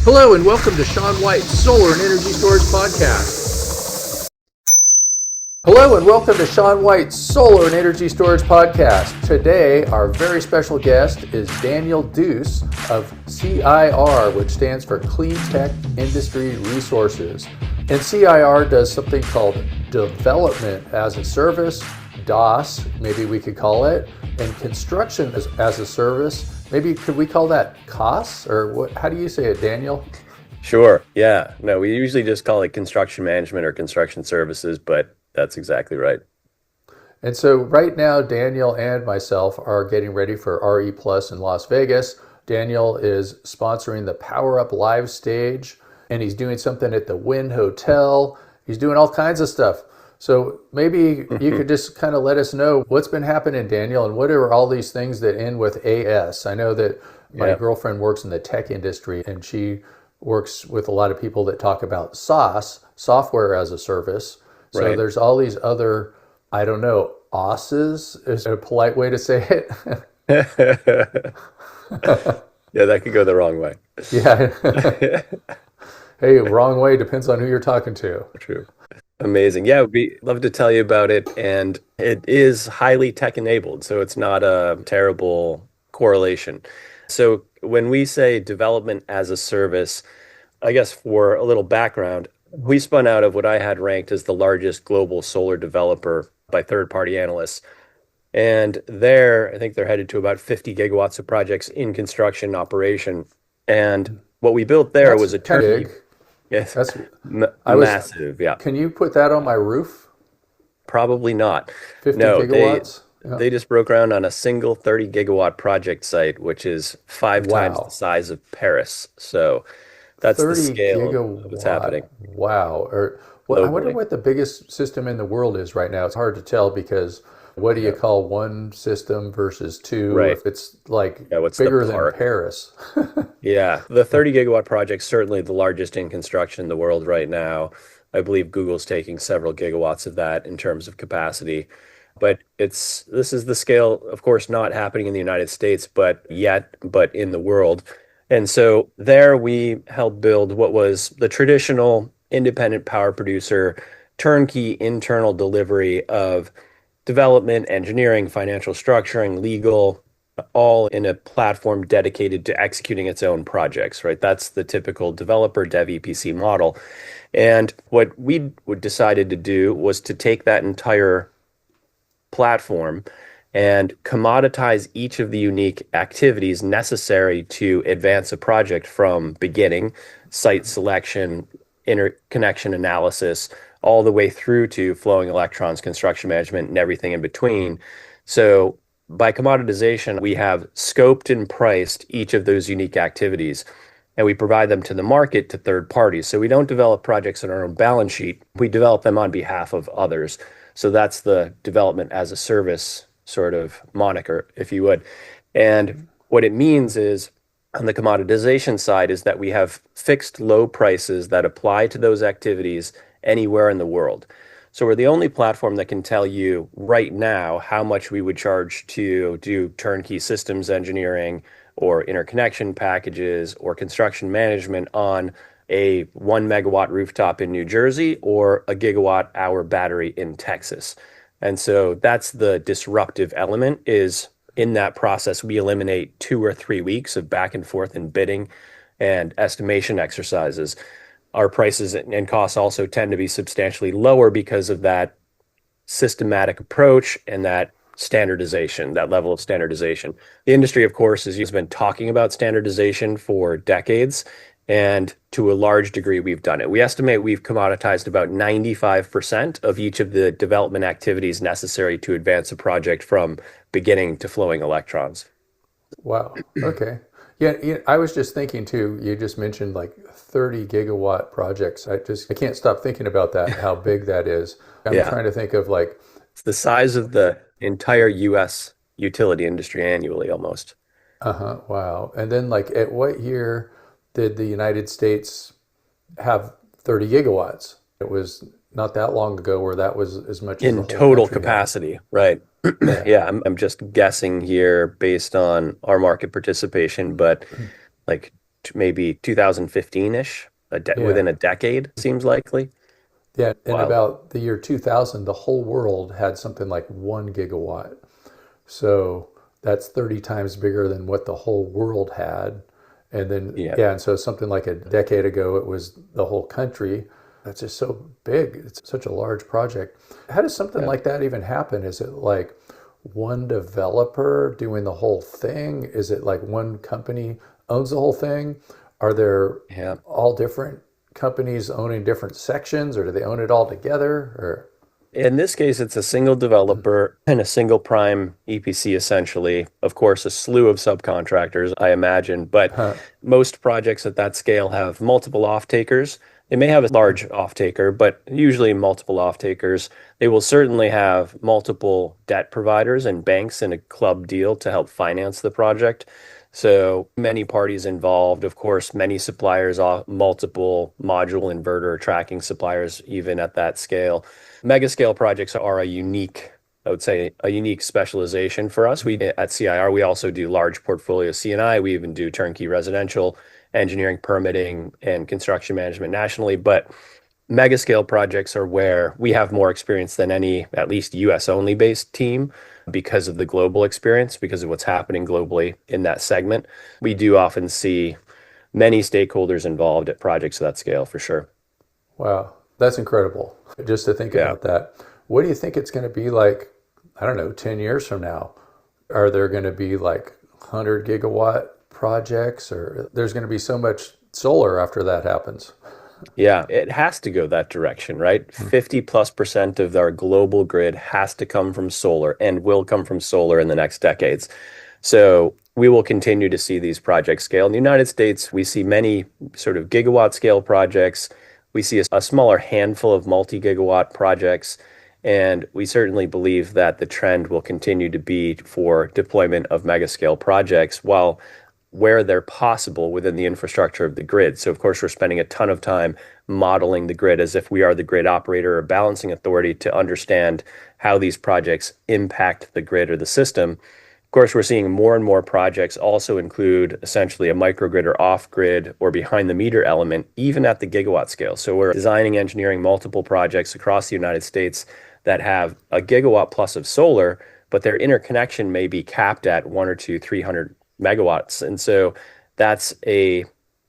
Hello and welcome to Sean White's Solar and Energy Storage Podcast. Hello and welcome to Sean White's Solar and Energy Storage Podcast. Today, our very special guest is Daniel Deuce of CIR, which stands for Clean Tech Industry Resources. And CIR does something called Development as a Service, DOS, maybe we could call it, and Construction as a Service. Maybe could we call that COS, or what? How do you say it, Daniel? Sure. Yeah. No, we usually just call it construction management or construction services, but that's exactly right. And so right now, Daniel and myself are getting ready for RE Plus in Las Vegas. Daniel is sponsoring the Power Up Live stage, and he's doing something at the Wynn Hotel. He's doing all kinds of stuff. So maybe you could just kind of let us know what's been happening, Daniel, and what are all these things that end with AS? I know that my girlfriend works in the tech industry, and she works with a lot of people that talk about SaaS, software as a service. So Right. there's all these other, I don't know, OSs is a polite way to say it. Yeah, that could go the wrong way. Yeah. Hey, wrong way depends on who you're talking to. True. Amazing. Yeah, we'd love to tell you about it. And it is highly tech enabled, so it's not a terrible correlation. So when we say development as a service, I guess for a little background, we spun out of what I had ranked as the largest global solar developer by third-party analysts. And there, I think they're headed to about 50 gigawatts of projects in construction operation. And what we built there was a That's turnkey. big. Yes, That's I was. massive. Yeah, Can you put that on my roof? probably not. 50 No, gigawatts? Yeah. they just broke ground on a single 30 gigawatt project site, which is five times Wow. the size of Paris. So that's the 30 scale of what's happening gigawatt. Wow. Or well, I wonder globally. what the biggest system in the world is right now. It's hard to tell because what do you call one system versus two? Right. If it's like Yeah, what's the bigger than park? Paris. Yeah, the 30 gigawatt project's certainly the largest in construction in the world right now. I believe Google's taking several gigawatts of that in terms of capacity. But this is the scale, of course, not happening in the United States, but in the world. And so there we helped build what was the traditional independent power producer, turnkey internal delivery of development, engineering, financial structuring, legal, all in a platform dedicated to executing its own projects, right? That's the typical developer dev EPC model. And what we decided to do was to take that entire platform and commoditize each of the unique activities necessary to advance a project from beginning, site selection, interconnection analysis, all the way through to flowing electrons, construction management, and everything in between. So by commoditization, we have scoped and priced each of those unique activities, and we provide them to the market to third parties. So we don't develop projects on our own balance sheet. We develop them on behalf of others. So that's the development as a service sort of moniker, if you would. And what it means is on the commoditization side is that we have fixed low prices that apply to those activities anywhere in the world. So we're the only platform that can tell you right now how much we would charge to do turnkey systems engineering or interconnection packages or construction management on a 1 megawatt rooftop in New Jersey or a gigawatt hour battery in Texas. And so that's the disruptive element is in that process, we eliminate 2 or 3 weeks of back and forth in bidding and estimation exercises. Our prices and costs also tend to be substantially lower because of that systematic approach and that standardization, that level of standardization. The industry, of course, has been talking about standardization for decades, and to a large degree, we've done it. We estimate we've commoditized about 95% of each of the development activities necessary to advance a project from beginning to flowing electrons. Wow. Okay. Yeah, I was just thinking too, you just mentioned like 30 gigawatt projects. I can't stop thinking about that, how big that is. I'm Yeah, trying to think of like, it's the size of the entire US utility industry annually almost. wow. And then like at what year did the United States have 30 gigawatts? It was not that long ago where that was as much as the In whole total country had. capacity, right? Yeah. Yeah, I'm just guessing here based on our market participation, but like maybe 2015-ish, Yeah. within a decade seems likely. Yeah. In Wild. about the year 2000, the whole world had something like 1 gigawatt. So that's 30 times bigger than what the whole world had. And then, Yeah. yeah, and so something like a decade ago, it was the whole country. That's just so big. It's such a large project. How does something Yeah. like that even happen? Is it like one developer doing the whole thing? Is it like one company owns the whole thing? Are there Yeah. all different companies owning different sections, or do they own it all together? Or, In this case, it's a single developer and a single prime EPC, essentially. Of course, a slew of subcontractors, I imagine, but huh, most projects at that scale have multiple off-takers. They may have a large off-taker, but usually multiple off-takers. They will certainly have multiple debt providers and banks in a club deal to help finance the project. So many parties involved, of course, many suppliers, multiple module inverter tracking suppliers, even at that scale. Mega scale projects are a unique, I would say, a unique specialization for us. We at CIR, we also do large portfolio C&I. We even do turnkey residential engineering, permitting, and construction management nationally. But mega scale projects are where we have more experience than any, at least US only based team because of the global experience, because of what's happening globally in that segment. We do often see many stakeholders involved at projects of that scale for sure. wow, that's incredible. Just to think Yeah. about that. What do you think it's going to be like, I don't know, 10 years from now? Are there going to be like 100 gigawatt projects, or there's going to be so much solar after that happens? Yeah, it has to go that direction, right? 50+% of our global grid has to come from solar and will come from solar in the next decades. So we will continue to see these projects scale. In the United States, we see many sort of gigawatt scale projects. We see a smaller handful of multi-gigawatt projects. And we certainly believe that the trend will continue to be for deployment of mega scale projects while where they're possible within the infrastructure of the grid. So, of course, we're spending a ton of time modeling the grid as if we are the grid operator or balancing authority to understand how these projects impact the grid or the system. Of course, we're seeing more and more projects also include essentially a microgrid or off grid or behind the meter element, even at the gigawatt scale. So, we're designing, engineering multiple projects across the United States that have a gigawatt plus of solar, but their interconnection may be capped at one or two, 300 megawatts. And so that's a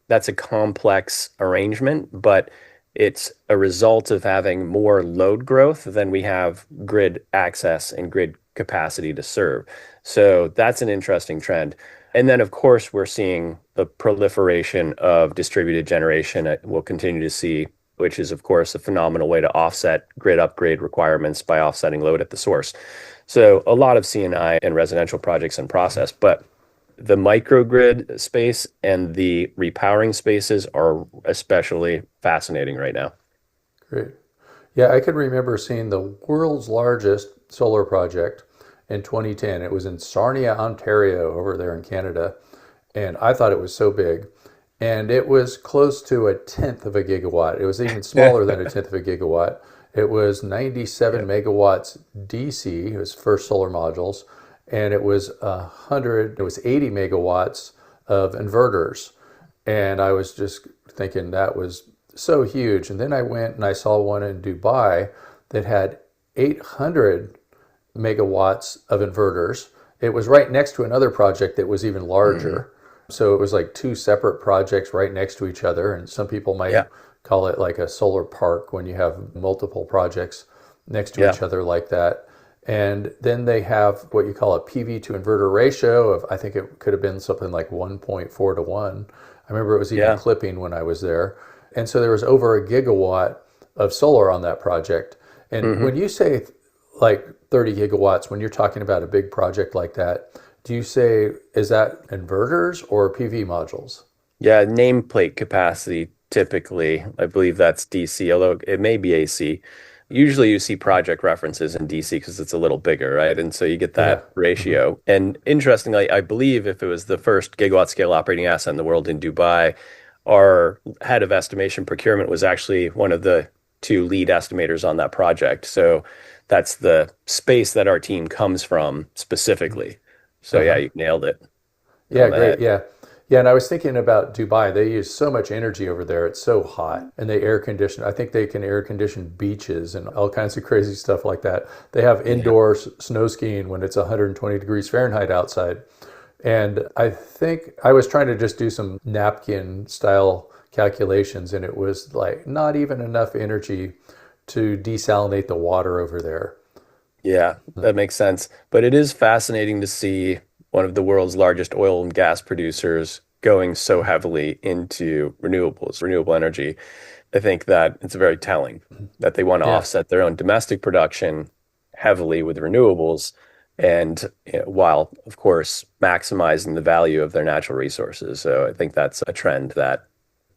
that's a complex arrangement, but it's a result of having more load growth than we have grid access and grid capacity to serve. So that's an interesting trend. And then, of course, we're seeing the proliferation of distributed generation. We'll continue to see, which is, of course, a phenomenal way to offset grid upgrade requirements by offsetting load at the source. So a lot of C&I and residential projects in process, but the microgrid space and the repowering spaces are especially fascinating right now. Great. Yeah, I can remember seeing the world's largest solar project in 2010. It was in Sarnia, Ontario, over there in Canada. And I thought it was so big. And it was close to a tenth of a gigawatt. It was even smaller than a tenth of a gigawatt. It was 97 Yeah. megawatts DC, it was first solar modules, and it was 80 megawatts of inverters. And I was just thinking that was so huge. And then I went and I saw one in Dubai that had 800 megawatts of inverters. It was right next to another project that was even Mhm. larger. So it was like two separate projects right next to each other. And some people might Yeah. call it like a solar park when you have multiple projects next to Yeah. each other like that. And then they have what you call a PV to inverter ratio of, I think it could have been something like 1.4 to 1. I remember it was even Yeah. clipping when I was there. And so there was over a gigawatt of solar on that project. And hmm when you say like 30 gigawatts, when you're talking about a big project like that, do you say, is that inverters or PV modules? Yeah. Nameplate capacity, typically, I believe that's DC, although it may be AC. Usually you see project references in DC because it's a little bigger, right? And so you get Yeah. that Hmm. ratio. And interestingly, I believe if it was the first gigawatt scale operating asset in the world in Dubai, our head of estimation procurement was actually one of the two lead estimators on that project. So that's the space that our team comes from specifically. So yeah, Uh-huh. you nailed it Yeah, on the great. head. Yeah. Yeah, and I was thinking about Dubai. They use so much energy over there. It's so hot. And they air condition. I think they can air condition beaches and all kinds of crazy stuff like that. They have Yeah. indoor snow skiing when it's 120 degrees Fahrenheit outside. And I think I was trying to just do some napkin style calculations, and it was like not even enough energy to desalinate the water over there. Yeah, that makes sense. But it is fascinating to see one of the world's largest oil and gas producers going so heavily into renewables, renewable energy. I think that it's very telling that they want to Yeah. offset their own domestic production heavily with renewables and while, of course, maximizing the value of their natural resources. So I think that's a trend that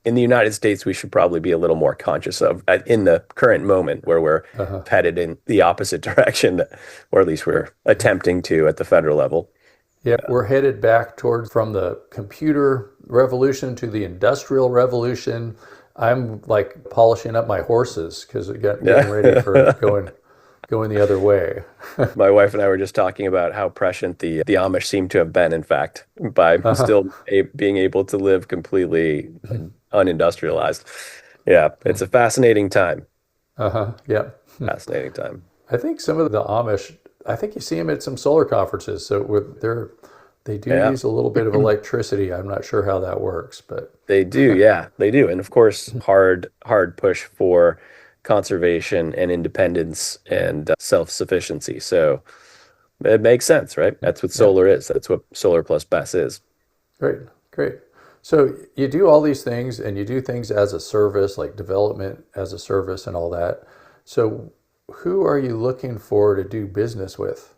in the United States, we should probably be a little more conscious of in the current moment where we're Uh-huh. headed in the opposite direction, or at least we're attempting to at the federal level. Yeah, we're headed back toward from the computer revolution to the industrial revolution. I'm like polishing up my horses because getting ready for Yeah. going the other way. My wife and I were just talking about how prescient the Amish seem to have been, in fact, by Uh-huh. still being able to live completely unindustrialized. Yeah, it's a fascinating time. Uh-huh. Yeah. Fascinating time. I think some of the Amish, I think you see them at some solar conferences. So they do Yeah. use a little bit of electricity. I'm not sure how that works, but They do, yeah, they do. And of course, hard push for conservation and independence and self-sufficiency. So it makes sense, right? That's what yeah, solar is. That's what solar plus BESS is. great, great. So you do all these things and you do things as a service, like development as a service and all that. So who are you looking for to do business with?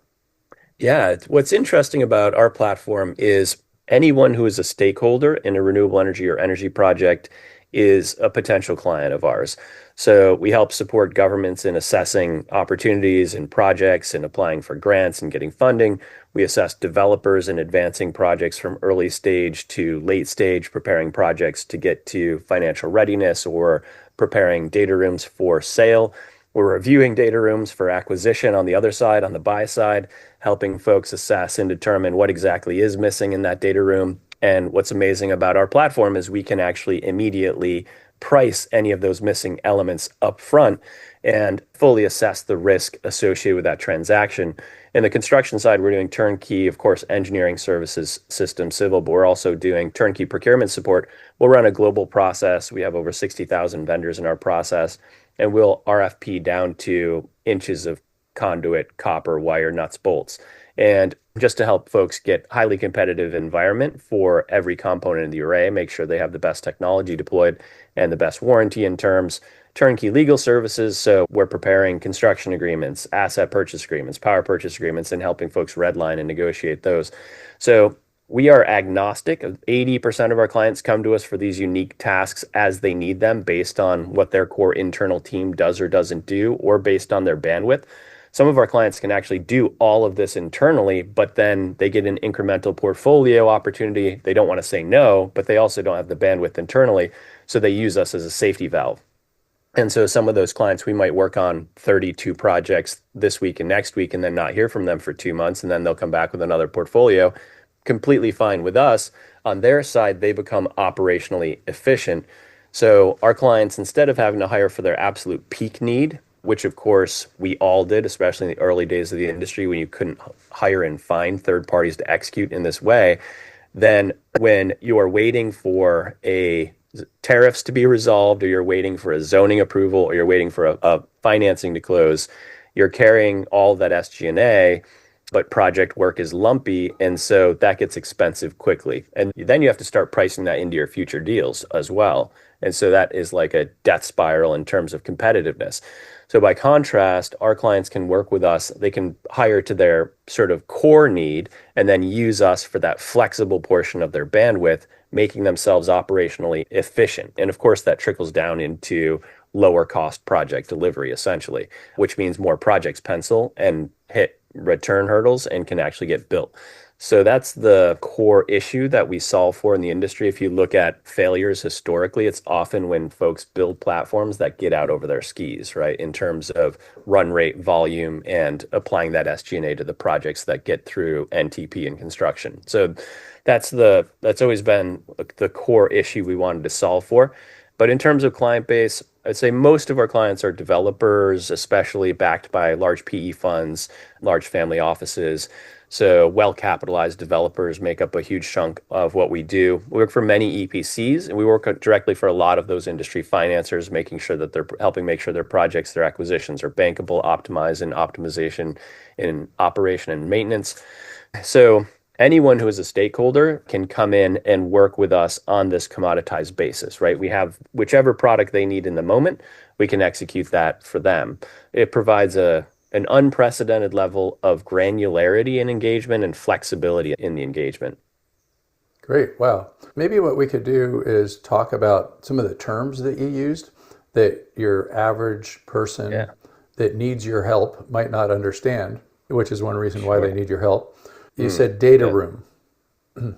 Yeah, what's interesting about our platform is anyone who is a stakeholder in a renewable energy or energy project is a potential client of ours. So we help support governments in assessing opportunities and projects and applying for grants and getting funding. We assess developers in advancing projects from early stage to late stage, preparing projects to get to financial readiness or preparing data rooms for sale. We're reviewing data rooms for acquisition on the other side, on the buy side, helping folks assess and determine what exactly is missing in that data room. And what's amazing about our platform is we can actually immediately price any of those missing elements up front and fully assess the risk associated with that transaction. In the construction side, we're doing turnkey, of course, engineering services, system, civil, but we're also doing turnkey procurement support. We'll run a global process. We have over 60,000 vendors in our process, and we'll RFP down to inches of conduit, copper, wire, nuts, bolts. And just to help folks get highly competitive environment for every component in the array, make sure they have the best technology deployed and the best warranty in terms, turnkey legal services. So we're preparing construction agreements, asset purchase agreements, power purchase agreements, and helping folks redline and negotiate those. So we are agnostic. 80% of our clients come to us for these unique tasks as they need them based on what their core internal team does or doesn't do, or based on their bandwidth. Some of our clients can actually do all of this internally, but then they get an incremental portfolio opportunity. They don't want to say no, but they also don't have the bandwidth internally. So they use us as a safety valve. And so some of those clients, we might work on 32 projects this week and next week and then not hear from them for 2 months. And then they'll come back with another portfolio, completely fine with us. On their side, they become operationally efficient. So our clients, instead of having to hire for their absolute peak need, which of course we all did, especially in the early days of the industry when you couldn't hire and find third parties to execute in this way, then when you are waiting for a tariffs to be resolved, or you're waiting for a zoning approval, or you're waiting for a financing to close, you're carrying all that SG&A, but project work is lumpy, and so that gets expensive quickly. And then you have to start pricing that into your future deals as well. And so that is like a death spiral in terms of competitiveness. So by contrast, our clients can work with us. They can hire to their sort of core need and then use us for that flexible portion of their bandwidth, making themselves operationally efficient. And of course, that trickles down into lower cost project delivery, essentially, which means more projects pencil and hit return hurdles and can actually get built. So that's the core issue that we solve for in the industry. If you look at failures historically, it's often when folks build platforms that get out over their skis, right? In terms of run rate, volume, and applying that SG&A to the projects that get through NTP and construction. So that's always been the core issue we wanted to solve for. But in terms of client base, I'd say most of our clients are developers, especially backed by large PE funds, large family offices. So well-capitalized developers make up a huge chunk of what we do. We work for many EPCs, and we work directly for a lot of those industry financiers, making sure that they're helping make sure their projects, their acquisitions are bankable, optimized, and optimization in operation and maintenance. So anyone who is a stakeholder can come in and work with us on this commoditized basis, right? We have whichever product they need in the moment, we can execute that for them. It provides an unprecedented level of granularity in engagement and flexibility in the engagement. Great. Wow. Maybe what we could do is talk about some of the terms that you used that your average person Yeah, that needs your help might not understand, which is one reason why they sure. need your help. You said data Yeah. room.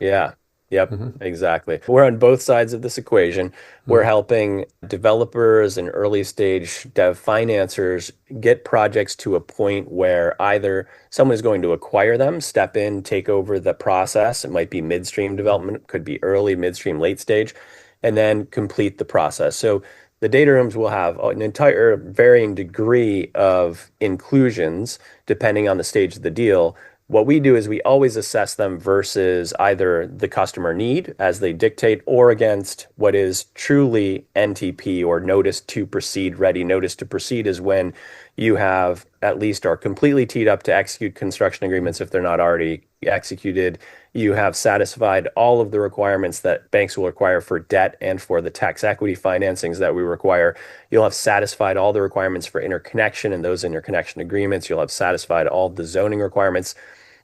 Yeah. Yep, Hmm. exactly. We're on both sides of this equation. We're Hmm. helping developers and early stage dev financiers get projects to a point where either someone is going to acquire them, step in, take over the process. It might be midstream development, could be early, midstream, late stage, and then complete the process. So the data rooms will have an entire varying degree of inclusions depending on the stage of the deal. What we do is we always assess them versus either the customer need as they dictate or against what is truly NTP or notice to proceed ready. Notice to proceed is when you have at least are completely teed up to execute construction agreements if they're not already executed. You have satisfied all of the requirements that banks will require for debt and for the tax equity financings that we require. You'll have satisfied all the requirements for interconnection and those interconnection agreements. You'll have satisfied all the zoning requirements.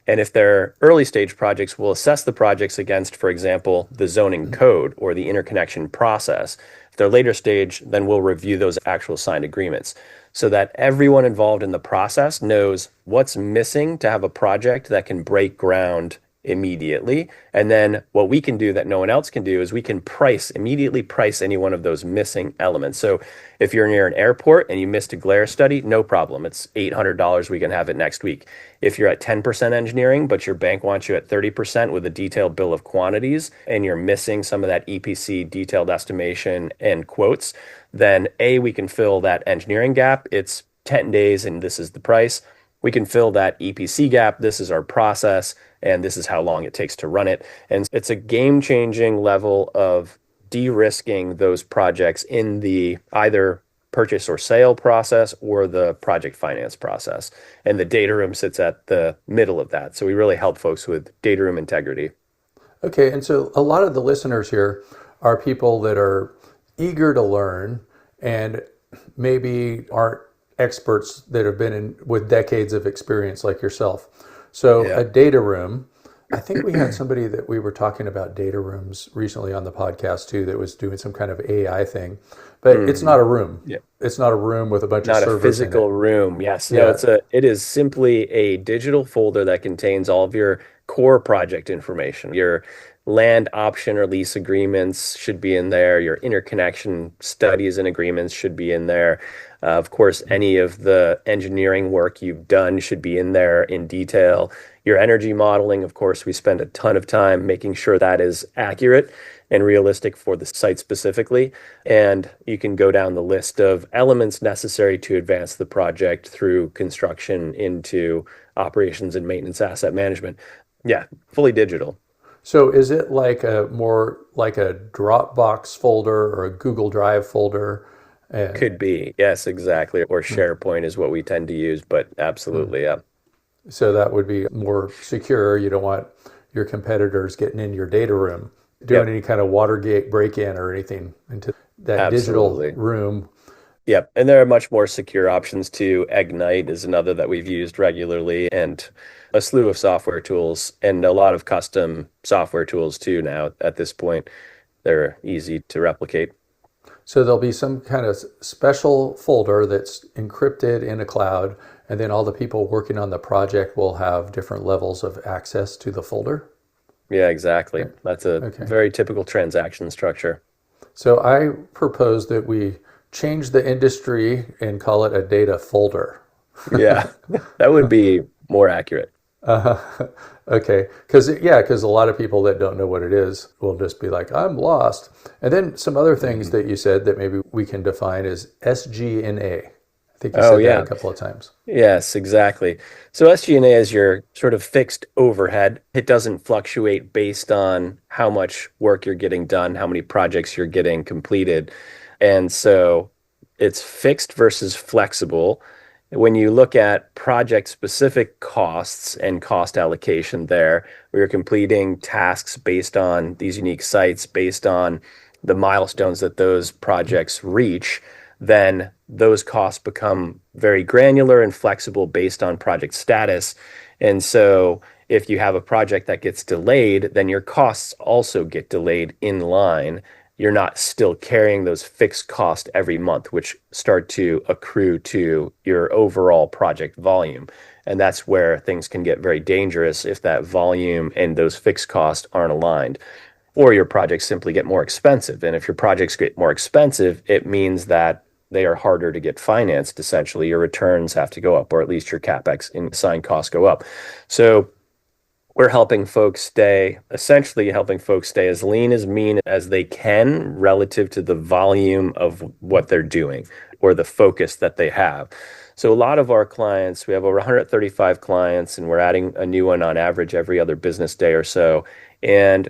And if they're early stage projects, we'll assess the projects against, for example, the zoning code or the interconnection process. If they're later stage, then we'll review those actual signed agreements so that everyone involved in the process knows what's missing to have a project that can break ground immediately. And then what we can do that no one else can do is we can immediately price any one of those missing elements. So if you're near an airport and you missed a glare study, no problem. It's $800. We can have it next week. If you're at 10% engineering, but your bank wants you at 30% with a detailed bill of quantities, and you're missing some of that EPC detailed estimation and quotes, then we can fill that engineering gap. It's 10 days and this is the price. We can fill that EPC gap. This is our process, and this is how long it takes to run it. And it's a game-changing level of de-risking those projects in the either purchase or sale process or the project finance process. And the data room sits at the middle of that. So we really help folks with data room integrity. Okay, and so a lot of the listeners here are people that are eager to learn and maybe aren't experts that have been in with decades of experience like yourself. So Yeah. a data room, I think we had somebody that we were talking about data rooms recently on the podcast too that was doing some kind of AI thing, but it's Mhm. not a room. Yeah. It's not a room with a bunch of Not a servers in it. physical room. Yes. No, Yeah. it is simply a digital folder that contains all of your core project information. Your land option or lease agreements should be in there. Your interconnection studies and agreements should be in there. Of course, any of the engineering work you've done should be in there in detail. Your energy modeling, of course, we spend a ton of time making sure that is accurate and realistic for the site specifically. And you can go down the list of elements necessary to advance the project through construction into operations and maintenance asset management. Yeah, fully digital. So is it like a more like a Dropbox folder or a Google Drive folder? And Could be. Yes, exactly. Or SharePoint is what we tend to use, but absolutely, yeah. so that would be more secure. You don't want your competitors getting in your data room, doing Yep, any kind of Watergate break-in or anything into that digital absolutely. room. Yep. And there are much more secure options too. Ignite is another that we've used regularly, and a slew of software tools and a lot of custom software tools too now at this point. They're easy to replicate. So there'll be some kind of special folder that's encrypted in a cloud, and then all the people working on the project will have different levels of access to the folder. Yeah, exactly. That's a Okay. very typical transaction structure. So I propose that we change the industry and call it a data folder. Yeah, that would be more accurate. Okay, because a lot of people that don't know what it is will just be like, I'm lost. And then some other things that you said that maybe we can define is SG&A. I think you Oh, said that a yeah. couple of times. Yes, exactly. So SG&A is your sort of fixed overhead. It doesn't fluctuate based on how much work you're getting done, how many projects you're getting completed. And so it's fixed versus flexible. When you look at project specific costs and cost allocation there, we are completing tasks based on these unique sites, based on the milestones that those projects reach, then those costs become very granular and flexible based on project status. And so if you have a project that gets delayed, then your costs also get delayed in line. You're not still carrying those fixed costs every month, which start to accrue to your overall project volume. And that's where things can get very dangerous if that volume and those fixed costs aren't aligned, or your projects simply get more expensive. And if your projects get more expensive, it means that they are harder to get financed. Essentially, your returns have to go up, or at least your capex and sign costs go up. So we're essentially helping folks stay as lean as mean as they can relative to the volume of what they're doing or the focus that they have. So a lot of our clients, we have over 135 clients, and we're adding a new one on average every other business day or so. And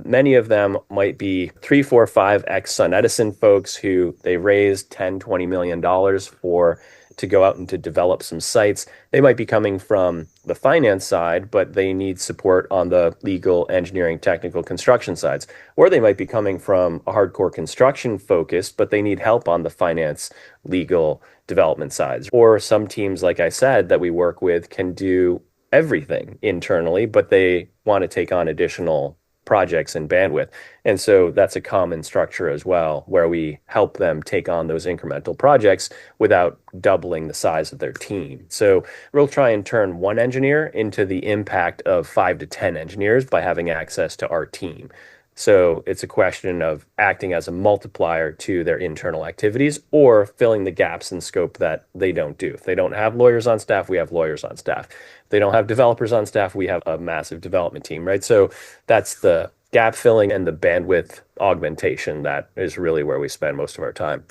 many of them might be 3, 4, 5x SunEdison folks who they raised 10, $20 million for to go out and to develop some sites. They might be coming from the finance side, but they need support on the legal, engineering, technical, construction sides. Or they might be coming from a hardcore construction focus, but they need help on the finance, legal, development sides. Or some teams, like I said, that we work with can do everything internally, but they want to take on additional projects and bandwidth. And so that's a common structure as well, where we help them take on those incremental projects without doubling the size of their team. So we'll try and turn one engineer into the impact of 5 to 10 engineers by having access to our team. So it's a question of acting as a multiplier to their internal activities or filling the gaps in scope that they don't do. If they don't have lawyers on staff, we have lawyers on staff. If they don't have developers on staff, we have a massive development team, right? So that's the gap filling and the bandwidth augmentation. That is really where we spend most of our time.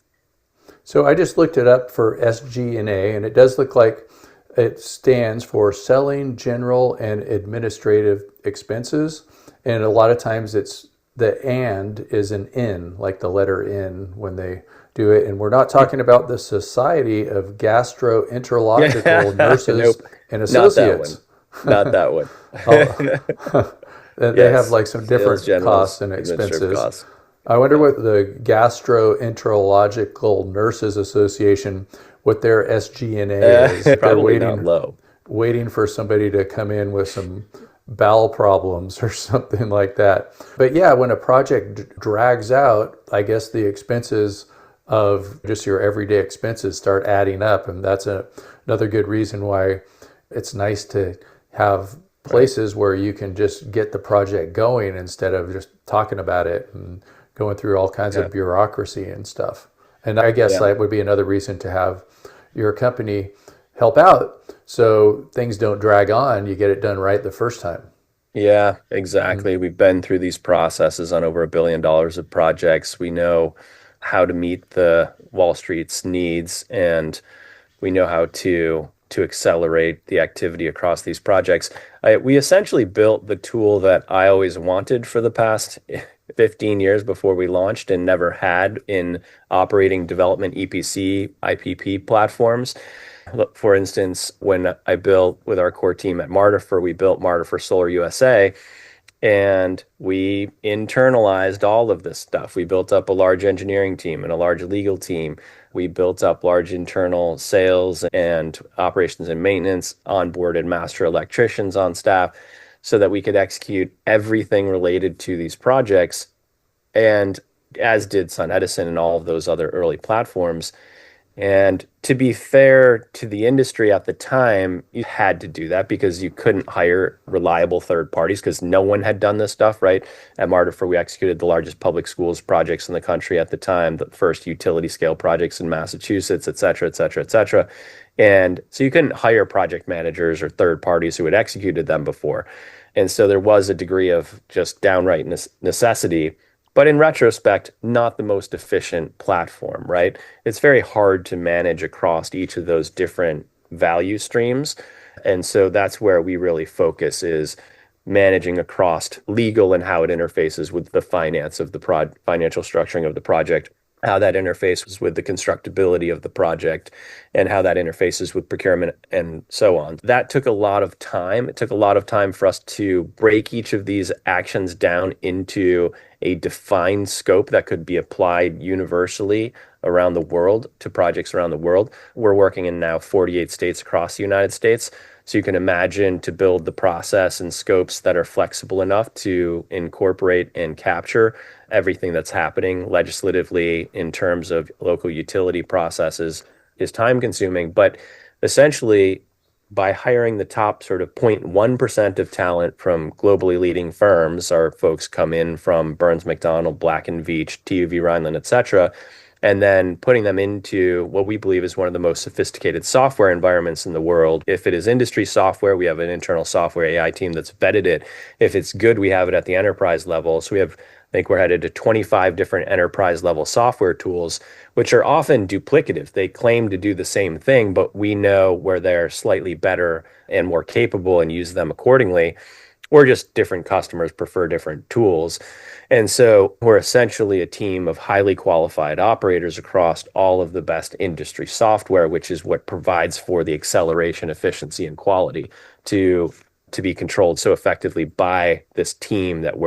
So I just looked it up for SG&A, and it does look like it stands for Selling, General, and Administrative Expenses. And a lot of times it's the and is an N, like the letter N when they do it. And we're not talking about the Society of Gastroenterological Nurses Nope, and not that one. Associates. Not that one. They have Yes, like some sales different generals, costs and administrative expenses. costs. I wonder what the Gastroenterological Nurses Association, what their SG&A is. If they're Probably not low. waiting for somebody to come in with some bowel problems or something like that. But yeah, when a project drags out, I guess the expenses of just your everyday expenses start adding up. And that's another good reason why it's nice to have places where you can just get the project going instead of just talking about it and going through all kinds Yeah. of bureaucracy and stuff. And I guess Yeah. that would be another reason to have your company help out so things don't drag on. You get it done right the first time. Yeah, exactly. We've been through these processes on over $1 billion of projects. We know how to meet the Wall Street's needs, and we know how to accelerate the activity across these projects. We essentially built the tool that I always wanted for the past 15 years before we launched and never had in operating development EPC, IPP platforms. Look, for instance, when I built with our core team at Martifer, we built Martifer Solar USA, and we internalized all of this stuff. We built up a large engineering team and a large legal team. We built up large internal sales and operations and maintenance, onboarded master electricians on staff so that we could execute everything related to these projects. And as did SunEdison and all of those other early platforms. And to be fair to the industry at the time, you had to do that because you couldn't hire reliable third parties because no one had done this stuff, right? At Martifer, we executed the largest public schools projects in the country at the time, the first utility scale projects in Massachusetts, et cetera, et cetera, et cetera. And so you couldn't hire project managers or third parties who had executed them before. And so there was a degree of just downright necessity, but in retrospect, not the most efficient platform, right? It's very hard to manage across each of those different value streams. And so that's where we really focus is managing across legal and how it interfaces with the finance of the financial structuring of the project, how that interfaces with the constructability of the project, and how that interfaces with procurement and so on. That took a lot of time. It took a lot of time for us to break each of these actions down into a defined scope that could be applied universally around the world to projects around the world. We're working in now 48 states across the United States. So you can imagine to build the process and scopes that are flexible enough to incorporate and capture everything that's happening legislatively in terms of local utility processes is time consuming. But essentially, by hiring the top sort of 0.1% of talent from globally leading firms, our folks come in from Burns McDonnell, Black & Veatch, TÜV Rheinland, et cetera, and then putting them into what we believe is one of the most sophisticated software environments in the world. If it is industry software, we have an internal software AI team that's vetted it. If it's good, we have it at the enterprise level. So we have, I think we're headed to 25 different enterprise level software tools, which are often duplicative. They claim to do the same thing, but we know where they're slightly better and more capable and use them accordingly, or just different customers prefer different tools. And so we're essentially a team of highly qualified operators across all of the best industry software, which is what provides for the acceleration, efficiency, and quality to be controlled so effectively by this team that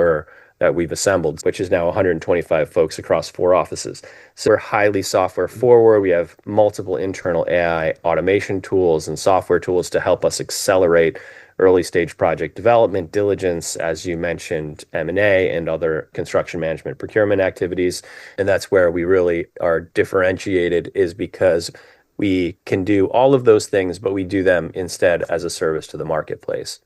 we've assembled, which is now 125 folks across 4 offices. So we're highly software forward. We have multiple internal AI automation tools and software tools to help us accelerate early stage project development, diligence, as you mentioned, M&A and other construction management procurement activities. And that's where we really are differentiated, is because we can do all of those things, but we do them instead as a service to the marketplace.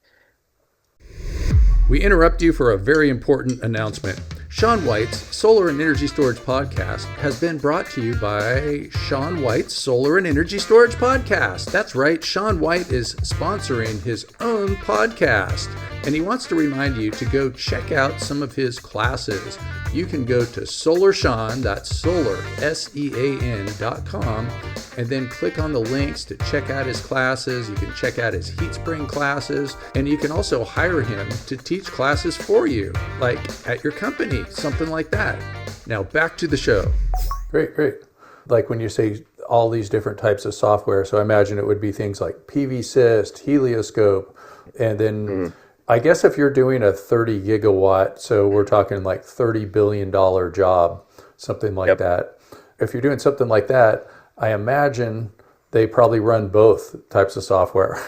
We interrupt you for a very important announcement. Shaun White's Solar and Energy Storage Podcast has been brought to you by Shaun White's Solar and Energy Storage Podcast. That's right, Shaun White is sponsoring his own podcast, and he wants to remind you to go check out some of his classes. You can go to SolarSean, that's solar, SEAN.com, and then click on the links to check out his classes. You can check out his HeatSpring classes, and you can also hire him to teach classes for you, like at your company, something like that. Now back to the show. Great. Like when you say all these different types of software, so I imagine it would be things like PVSys, Helioscope, and then I guess if you're doing a 30 gigawatt, so we're talking like $30 billion job, something like that. If you're doing something like that, I imagine they probably run both types of software.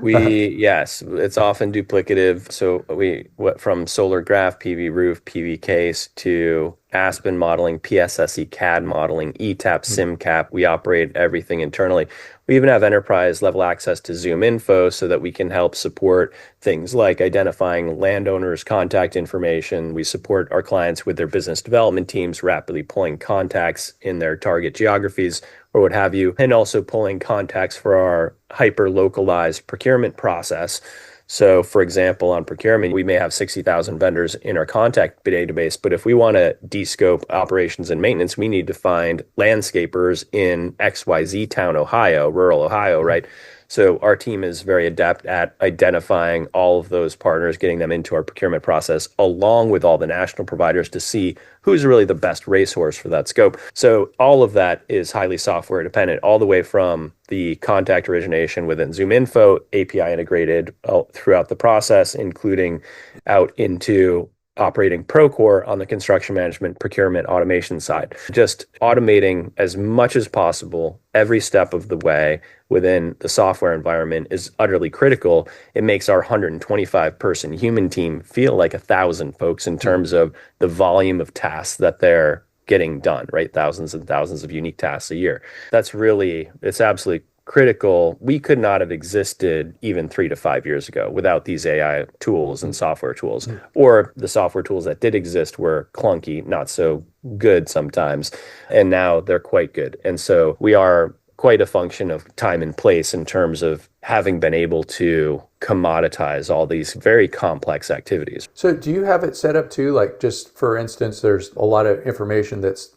Yes, it's often duplicative. So we went from SolarGraph, PV Roof, PV Case to Aspen modeling, PSSE CAD modeling, ETAP, SimCap. We operate everything internally. We even have enterprise level access to ZoomInfo so that we can help support things like identifying landowners' contact information. We support our clients with their business development teams, rapidly pulling contacts in their target geographies or what have you, and also pulling contacts for our hyper-localized procurement process. So, for example, on procurement, we may have 60,000 vendors in our contact database, but if we want to de-scope operations and maintenance, we need to find landscapers in XYZ town, Ohio, rural Ohio, right? So our team is very adept at identifying all of those partners, getting them into our procurement process, along with all the national providers to see who's really the best racehorse for that scope. So all of that is highly software dependent, all the way from the contact origination within ZoomInfo, API integrated throughout the process, including out into operating Procore on the construction management procurement automation side. Just automating as much as possible every step of the way within the software environment is utterly critical. It makes our 125 person human team feel like 1,000 folks in terms of the volume of tasks that they're getting done, right? Thousands and thousands of unique tasks a year. It's absolutely critical. We could not have existed even 3 to 5 years ago without these AI tools and software tools, or the software tools that did exist were clunky, not so good sometimes, and now they're quite good. And so we are quite a function of time and place in terms of having been able to commoditize all these very complex activities. So do you have it set up too? Like, just for instance, there's a lot of information that's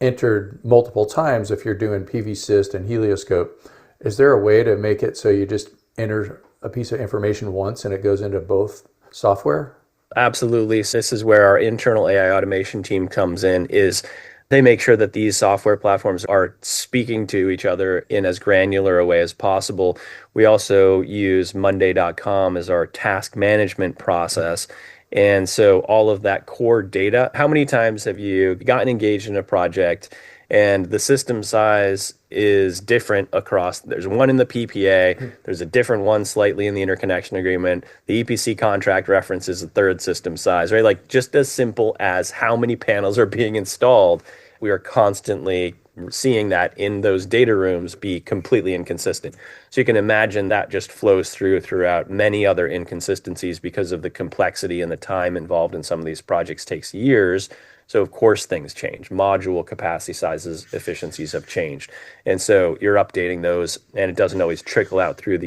entered multiple times if you're doing PVCist and helioscope. Is there a way to make it so you just enter a piece of information once and it goes into both software? Absolutely. This is where our internal AI automation team comes in, is they make sure that these software platforms are speaking to each other in as granular a way as possible. We also use Monday.com as our task management process. And so all of that core data, how many times have you gotten engaged in a project and the system size is different across, there's one in the PPA, there's a different one slightly in the interconnection agreement, the EPC contract references a third system size, right? Like, just as simple as how many panels are being installed, we are constantly seeing that in those data rooms be completely inconsistent. So you can imagine that just flows throughout many other inconsistencies because of the complexity and the time involved in some of these projects takes years. So of course things change. Module capacity sizes, efficiencies have changed. And so you're updating those, and it doesn't always trickle out through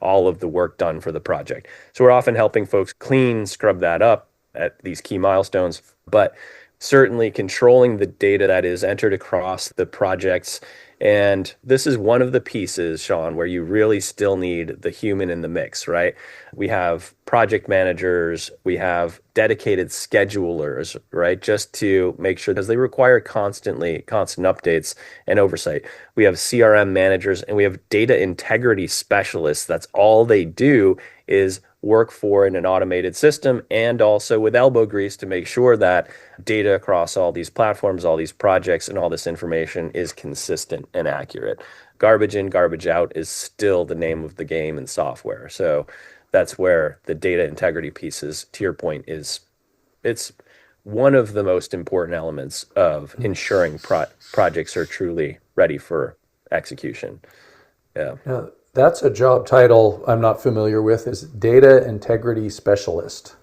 all of the work done for the project. So we're often helping folks scrub that up at these key milestones, but certainly controlling the data that is entered across the projects. And this is one of the pieces, Sean, where you really still need the human in the mix, right? We have project managers, we have dedicated schedulers, right? Just to make sure, because they require constant updates and oversight. We have CRM managers and we have data integrity specialists. That's all they do is work for in an automated system, and also with elbow grease to make sure that data across all these platforms, all these projects, and all this information is consistent and accurate. Garbage in, garbage out is still the name of the game in software. So that's where the data integrity pieces, to your point, it's one of the most important elements of ensuring projects are truly ready for execution. Yeah. Now, that's a job title I'm not familiar with, is data integrity specialist.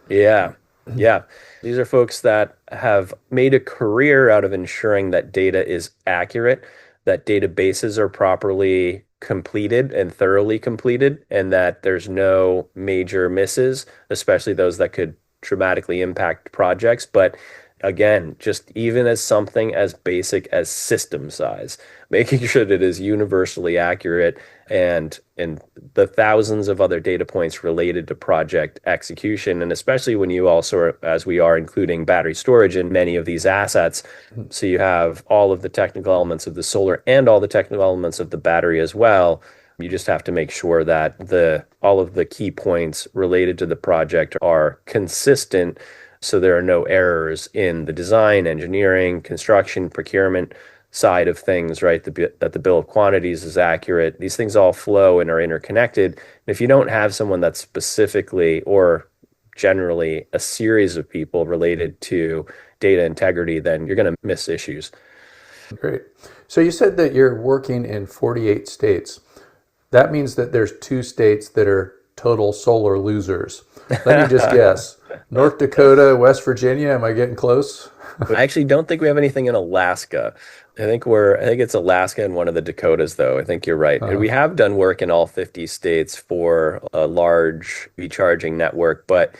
Yeah. Yeah. These are folks that have made a career out of ensuring that data is accurate, that databases are properly completed and thoroughly completed, and that there's no major misses, especially those that could dramatically impact projects. But again, just even as something as basic as system size, making sure that it is universally accurate, and the thousands of other data points related to project execution, and especially when you also, as we are, including battery storage in many of these assets. So you have all of the technical elements of the solar and all the technical elements of the battery as well. You just have to make sure that all of the key points related to the project are consistent, so there are no errors in the design, engineering, construction, procurement side of things, right? That the bill of quantities is accurate. These things all flow and are interconnected. And if you don't have someone that's specifically or generally a series of people related to data integrity, then you're going to miss issues. Great. So you said that you're working in 48 states. That means that there's 2 states that are total solar losers. Let me just guess. North Dakota, West Virginia, am I getting close? I actually don't think we have anything in Alaska. I think it's Alaska and one of the Dakotas, though. I think you're right. And we have done work in all 50 states for a large recharging network, but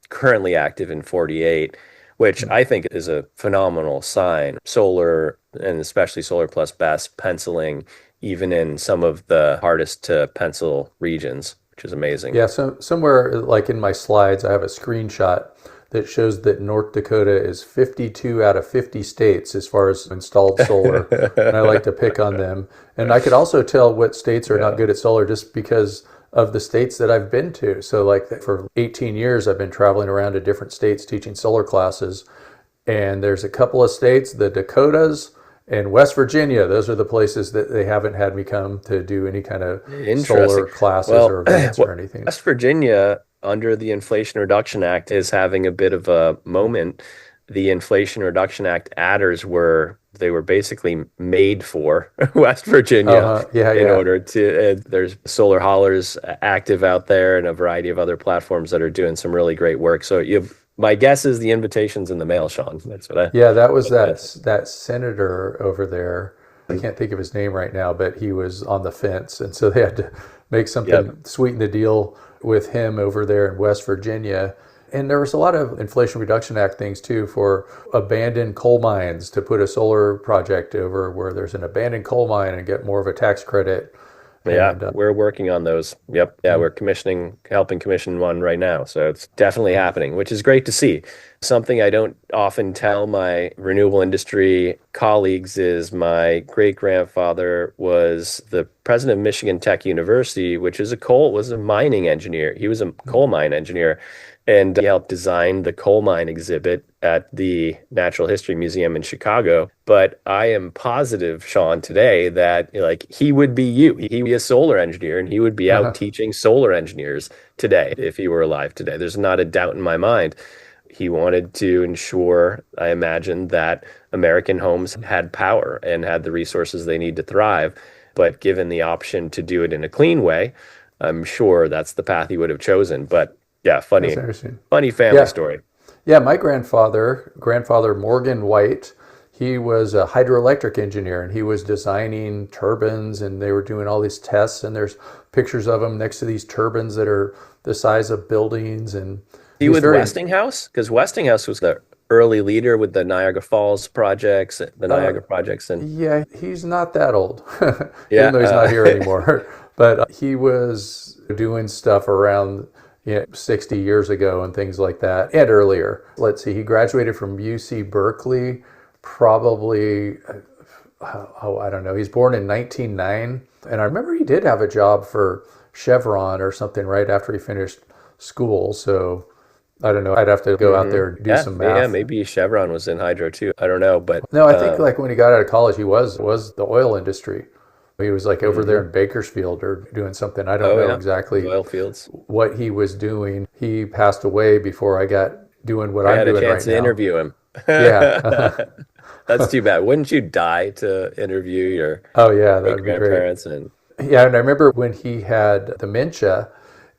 currently active in 48, which I think is a phenomenal sign. Solar, and especially solar plus BESS, penciling even in some of the hardest to pencil regions, which is amazing. Yeah, so somewhere like in my slides, I have a screenshot that shows that North Dakota is 52 out of 50 states as far as installed solar. And I like to pick on them. And I could also tell what states are not good at solar just because of the states that I've been to. So like for 18 years, I've been traveling around to different states teaching solar classes. And there's a couple of states, the Dakotas and West Virginia. Those are the places that they haven't had me come to do any kind of solar classes or events or anything. West Virginia, under the Inflation Reduction Act, is having a bit of a moment. the Inflation Reduction Act adders they were basically made for West Virginia Yeah, in yeah. order to, there's Solar Haulers active out there and a variety of other platforms that are doing some really great work. So my guess is the invitation's in the mail, Sean. That's what Yeah, that was I that senator over there. I can't think of his name right now, but he was on the fence, and so they had to make Yep. something sweeten the deal with him over there in West Virginia. And there was a lot of Inflation Reduction Act things too for abandoned coal mines to put a solar project over where there's an abandoned coal mine and get more of a tax credit. Yeah, And we're working on those. Yep. Yeah, we're helping commission one right now. So it's definitely happening, which is great to see. Something I don't often tell my renewable industry colleagues is my great grandfather was the president of Michigan Tech University, which was a mining engineer. He was a coal mine engineer. And he helped design the coal mine exhibit at the Natural History Museum in Chicago. But I am positive, Sean, today that like he would be you. He would be a solar engineer and he would be out uh, teaching solar engineers today if he were alive today. There's not a doubt in my mind. He wanted to ensure, I imagine, that American homes had power and had the resources they need to thrive. But given the option to do it in a clean way, I'm sure that's the path he would have chosen. But yeah, that's funny, interesting. funny family Yeah, story. yeah. My grandfather Morgan White, he was a hydroelectric engineer, and he was designing turbines, and they were doing all these tests. And there's pictures of him next to these turbines that are the size of buildings, and He he's with very Westinghouse? Because Westinghouse was the early leader with the Niagara Falls projects, the uh, Niagara projects, and yeah, he's not that old, yeah, even though he's not here anymore. But he was doing stuff around 60 years ago and things like that, and earlier. Let's see, he graduated from UC Berkeley, probably, I don't know. He's born in 1909. And I remember he did have a job for Chevron or something right after he finished school. So I don't know. I'd have to go out there and do yeah, some yeah. math. Maybe Chevron was in hydro too. I don't know, but No, I think like when he got out of college, he was the oil industry. He was like over there in Bakersfield or doing something. I don't oh know yeah, exactly oil fields. what he was doing. He passed away before I got doing what I I'm had a doing chance right to now. interview him. Yeah. That's too bad. Wouldn't you die to interview your Oh, yeah, that great would be great. grandparents? And Yeah, and I remember when he had dementia,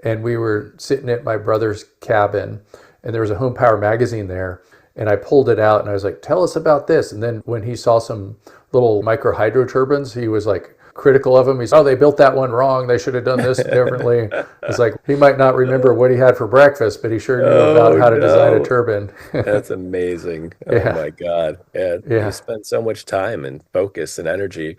and we were sitting at my brother's cabin, and there was a Home Power magazine there, and I pulled it out, and I was like, "Tell us about this." And then when he saw some little micro hydro turbines, he was like critical of them. He's, "Oh, they built that one wrong. They should have done this differently." It's like he might not remember what he had for breakfast, but he sure knew about oh how to design a no, turbine. that's amazing. Oh Yeah, my God. Yeah, you yeah. spent so much time and focus and energy.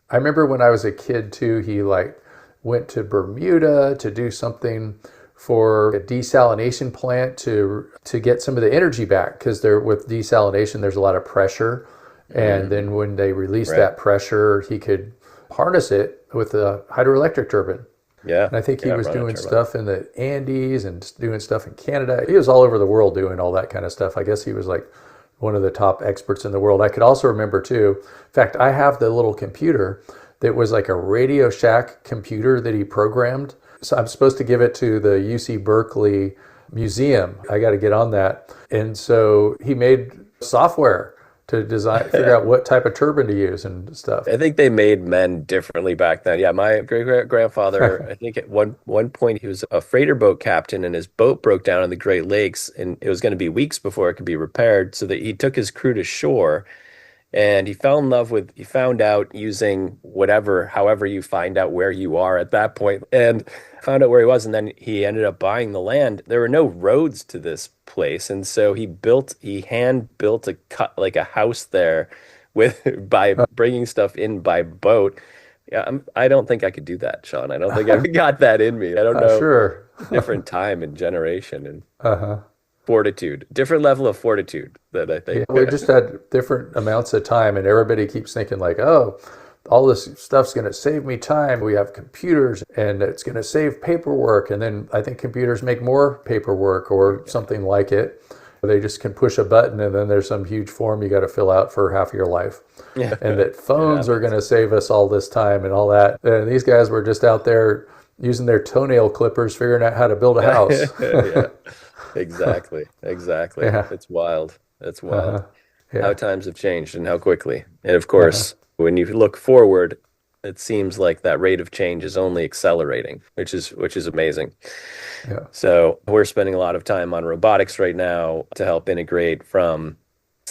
I remember when I was a kid too, he like went to Bermuda to do something for a desalination plant to get some of the energy back because there with desalination there's a lot of pressure, and Mm, then when they released right. that pressure, he could harness it with a hydroelectric turbine. Yeah. And I think he Yeah, was run a doing turbine. stuff in the Andes and doing stuff in Canada. He was all over the world doing all that kind of stuff. I guess he was like one of the top experts in the world. I could also remember too, in fact, I have the little computer that was like a Radio Shack computer that he programmed. So I'm supposed to give it to the UC Berkeley Museum. I got to get on that. And so he made software to design, figure out what type of turbine to use and stuff. I think they made men differently back then. Yeah, my great grandfather, I think at one point he was a freighter boat captain and his boat broke down in the Great Lakes and it was going to be weeks before it could be repaired. So that he took his crew to shore and he found out using however you find out where you are at that point, and found out where he was. And then he ended up buying the land. There were no roads to this place. And so he hand built like a house there with, by bringing stuff in by boat. Yeah, I don't think I could do that, Sean. I don't think I've got that in me. I don't know. Sure. Different time and generation and Uh-huh. fortitude, different level of fortitude that I Yeah, think. we just had different amounts of time, and everybody keeps thinking like, "Oh, all this stuff's going to save me time. We have computers, and it's going to save paperwork." And then I think computers make more paperwork or something like it. They just can push a button, and then there's some huge form you got to fill out for half of your life. Yeah. And that It phones are going happens. to save us all this time and all that. And these guys were just out there using their toenail clippers, figuring out how to build a house. Yeah, exactly. Exactly. Yeah. It's wild. It's wild Uh-huh. how Yeah. times have changed and how quickly. And of Uh-huh. course, when you look forward, it seems like that rate of change is only accelerating, which is amazing. Yeah. So we're spending a lot of time on robotics right now to help integrate from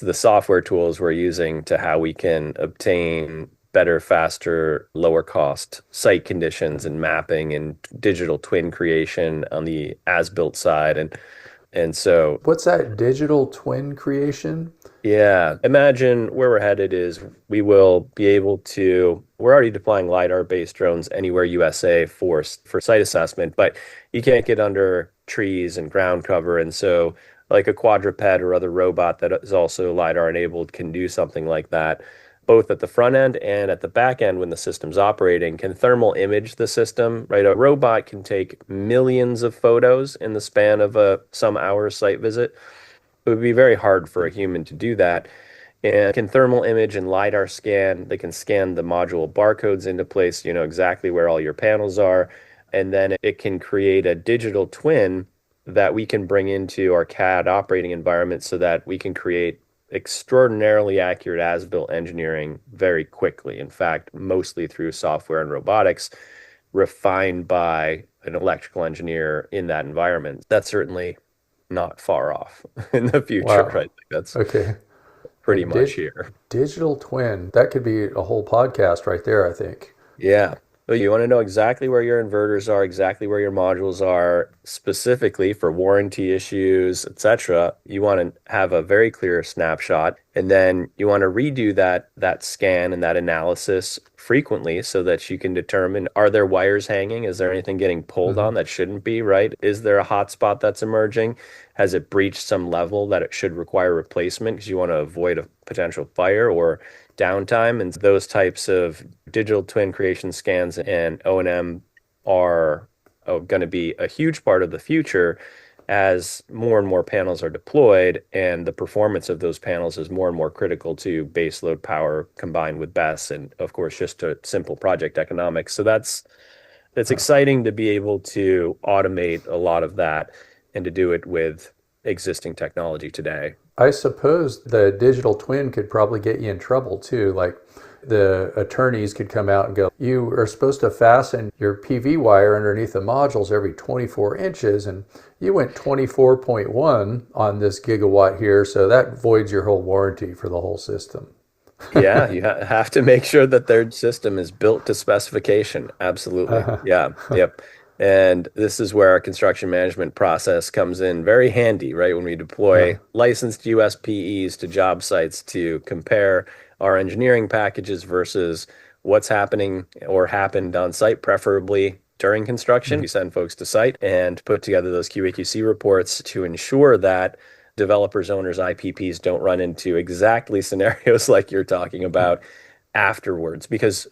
the software tools we're using to how we can obtain better, faster, lower cost site conditions and mapping and digital twin creation on the as-built side. And so What's that digital twin creation? yeah, imagine where we're headed is we will be able to, we're already deploying LiDAR-based drones anywhere USA for site assessment, but you can't get under trees and ground cover. And so like a quadruped or other robot that is also LiDAR enabled can do something like that, both at the front end and at the back end when the system's operating, can thermal image the system, right? A robot can take millions of photos in the span of a some hours site visit. It would be very hard for a human to do that. And can thermal image and LiDAR scan. They can scan the module barcodes into place, you know exactly where all your panels are. And then it can create a digital twin that we can bring into our CAD operating environment so that we can create extraordinarily accurate as-built engineering very quickly. In fact, mostly through software and robotics, refined by an electrical engineer in that environment. That's certainly not far off in the future, Wow. right? Like that's Okay. A pretty much here. digital twin. That could be a whole podcast right there, I think. Yeah. So you want to know exactly where your inverters are, exactly where your modules are, specifically for warranty issues, etc. You want to have a very clear snapshot, and then you want to redo that scan and that analysis frequently so that you can determine, are there wires hanging? Is there anything getting pulled Hmm. on that shouldn't be, right? Is there a hot spot that's emerging? Has it breached some level that it should require replacement because you want to avoid a potential fire or downtime? And those types of digital twin creation scans and O&M are going to be a huge part of the future as more and more panels are deployed, and the performance of those panels is more and more critical to baseload power combined with BESS, and of course, just a simple project economics. So that's exciting to be able to automate a lot of that and to do it with existing technology today. I suppose the digital twin could probably get you in trouble too. Like the attorneys could come out and go, you are supposed to fasten your PV wire underneath the modules every 24 inches, and you went 24.1 on this gigawatt here, so that voids your whole warranty for the whole system. Yeah, you have to make sure that their system is built to specification. Absolutely. Uh, Yeah, yep. And this is where our construction management process comes in very handy, right? When we uh, deploy licensed USPEs to job sites to compare our engineering packages versus what's happening or happened on site, preferably during construction. mm, We send folks to site and put together those QAQC reports to ensure that developers, owners, IPPs don't run into exactly scenarios like you're talking mm, about afterwards, because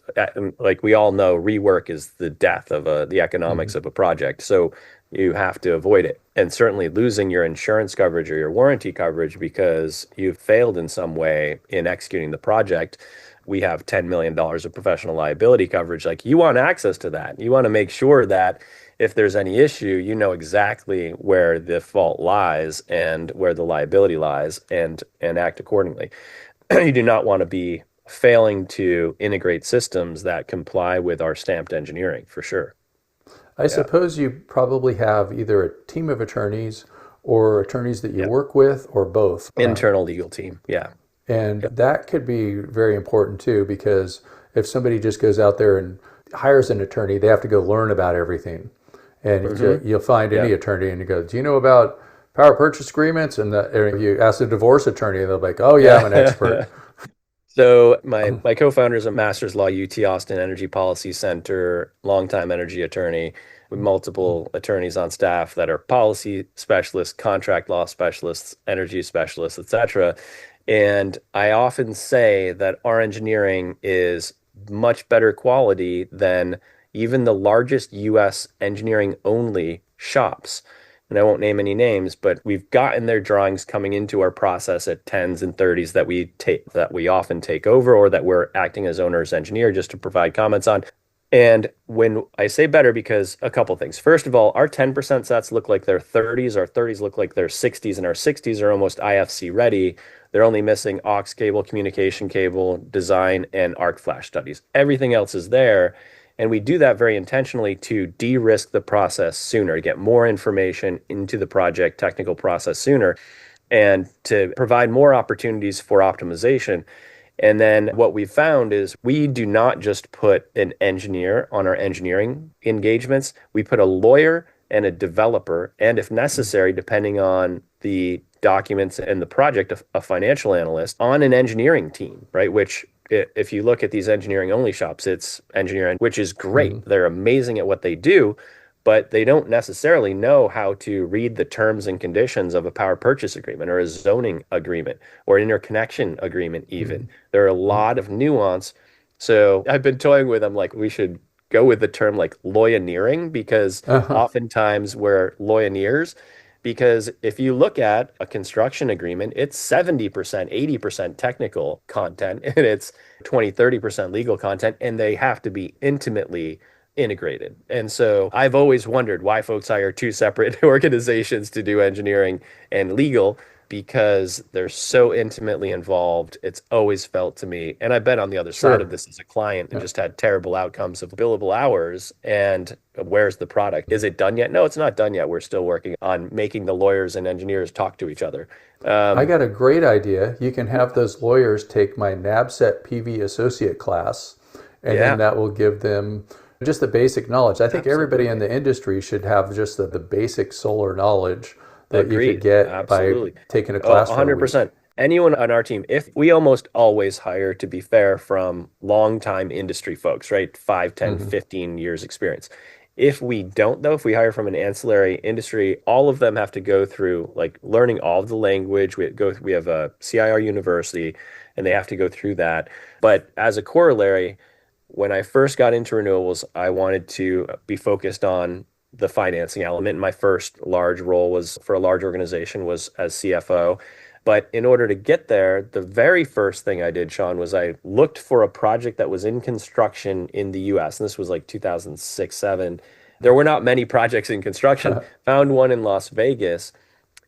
like we all know, rework is the death of the economics mm, of a project. So you have to avoid it. And certainly losing your insurance coverage or your warranty coverage because you've failed in some way in executing the project. We have $10 million of professional liability coverage. Like, you want access to that. You want to make sure that if there's any issue, you know exactly where the fault lies and where the liability lies, and act accordingly. You do not want to be failing to integrate systems that comply with our stamped engineering, for sure. I Yeah. suppose you probably have either a team of attorneys or attorneys that you Yeah. work with or both. Internal legal team. Yeah. And that could be very important too, because if somebody just goes out there and hires an attorney, they have to go learn about everything. And Hmm. you'll find Yeah. any attorney and you go, do you know about power purchase agreements? And if you ask a divorce attorney, they'll be like, oh yeah, I'm an expert. Yeah. So my co-founder is a master's law UT Austin Energy Policy Center, longtime energy attorney with multiple attorneys on staff that are policy specialists, contract law specialists, energy specialists, etc. And I often say that our engineering is much better quality than even the largest US engineering only shops. And I won't name any names, but we've gotten their drawings coming into our process at 10s and 30s that we often take over, or that we're acting as owner's engineer just to provide comments on. And when I say better, because a couple things. First of all, our 10% sets look like they're 30s, our 30s look like they're 60s, and our 60s are almost IFC ready. They're only missing aux cable, communication cable, design, and arc flash studies. Everything else is there. And we do that very intentionally to de-risk the process sooner, to get more information into the project technical process sooner, and to provide more opportunities for optimization. And then what we found is we do not just put an engineer on our engineering engagements. We put a lawyer and a developer, and if necessary, depending on the documents and the project, a financial analyst on an engineering team, right? Which, if you look at these engineering only shops, it's engineering, which is great. They're amazing at what they do, but they don't necessarily know how to read the terms and conditions of a power purchase agreement or a zoning agreement or an interconnection agreement, even. There are a lot of nuance. So I've been toying with them like we should go with the term like lawyeneering, because Uh-huh. oftentimes we're lawyeneers. Because if you look at a construction agreement, it's 70%, 80% technical content, and it's 20, 30% legal content, and they have to be intimately integrated. And so I've always wondered why folks hire two separate organizations to do engineering and legal, because they're so intimately involved. It's always felt to me, and I've been on the other side of Sure. this as a client and Yeah. just had terrible outcomes of billable hours. And where's the product? Is it done yet? No, it's not done yet. We're still working on making the lawyers and engineers talk to each other. I Um, got a great idea. You can have those lawyers take my NABCET PV associate class, and then yeah, that will give them just the basic knowledge. I think everybody in absolutely. the industry should have just the basic solar knowledge that you could Agreed. get by Absolutely. taking a Oh, class for a week. 100%. Anyone on our team, if we almost always hire, to be fair, from longtime industry folks, right? 5, 10, Hmm. 15 years experience. If we don't, though, if we hire from an ancillary industry, all of them have to go through like learning all of the language. We have a CIR university, and they have to go through that. But as a corollary, when I first got into renewables, I wanted to be focused on the financing element. My first large role was for a large organization was as CFO. But in order to get there, the very first thing I did, Sean, was I looked for a project that was in construction in the US. And this was like 2006, 7. There were not many projects in construction. Found one in Las Vegas,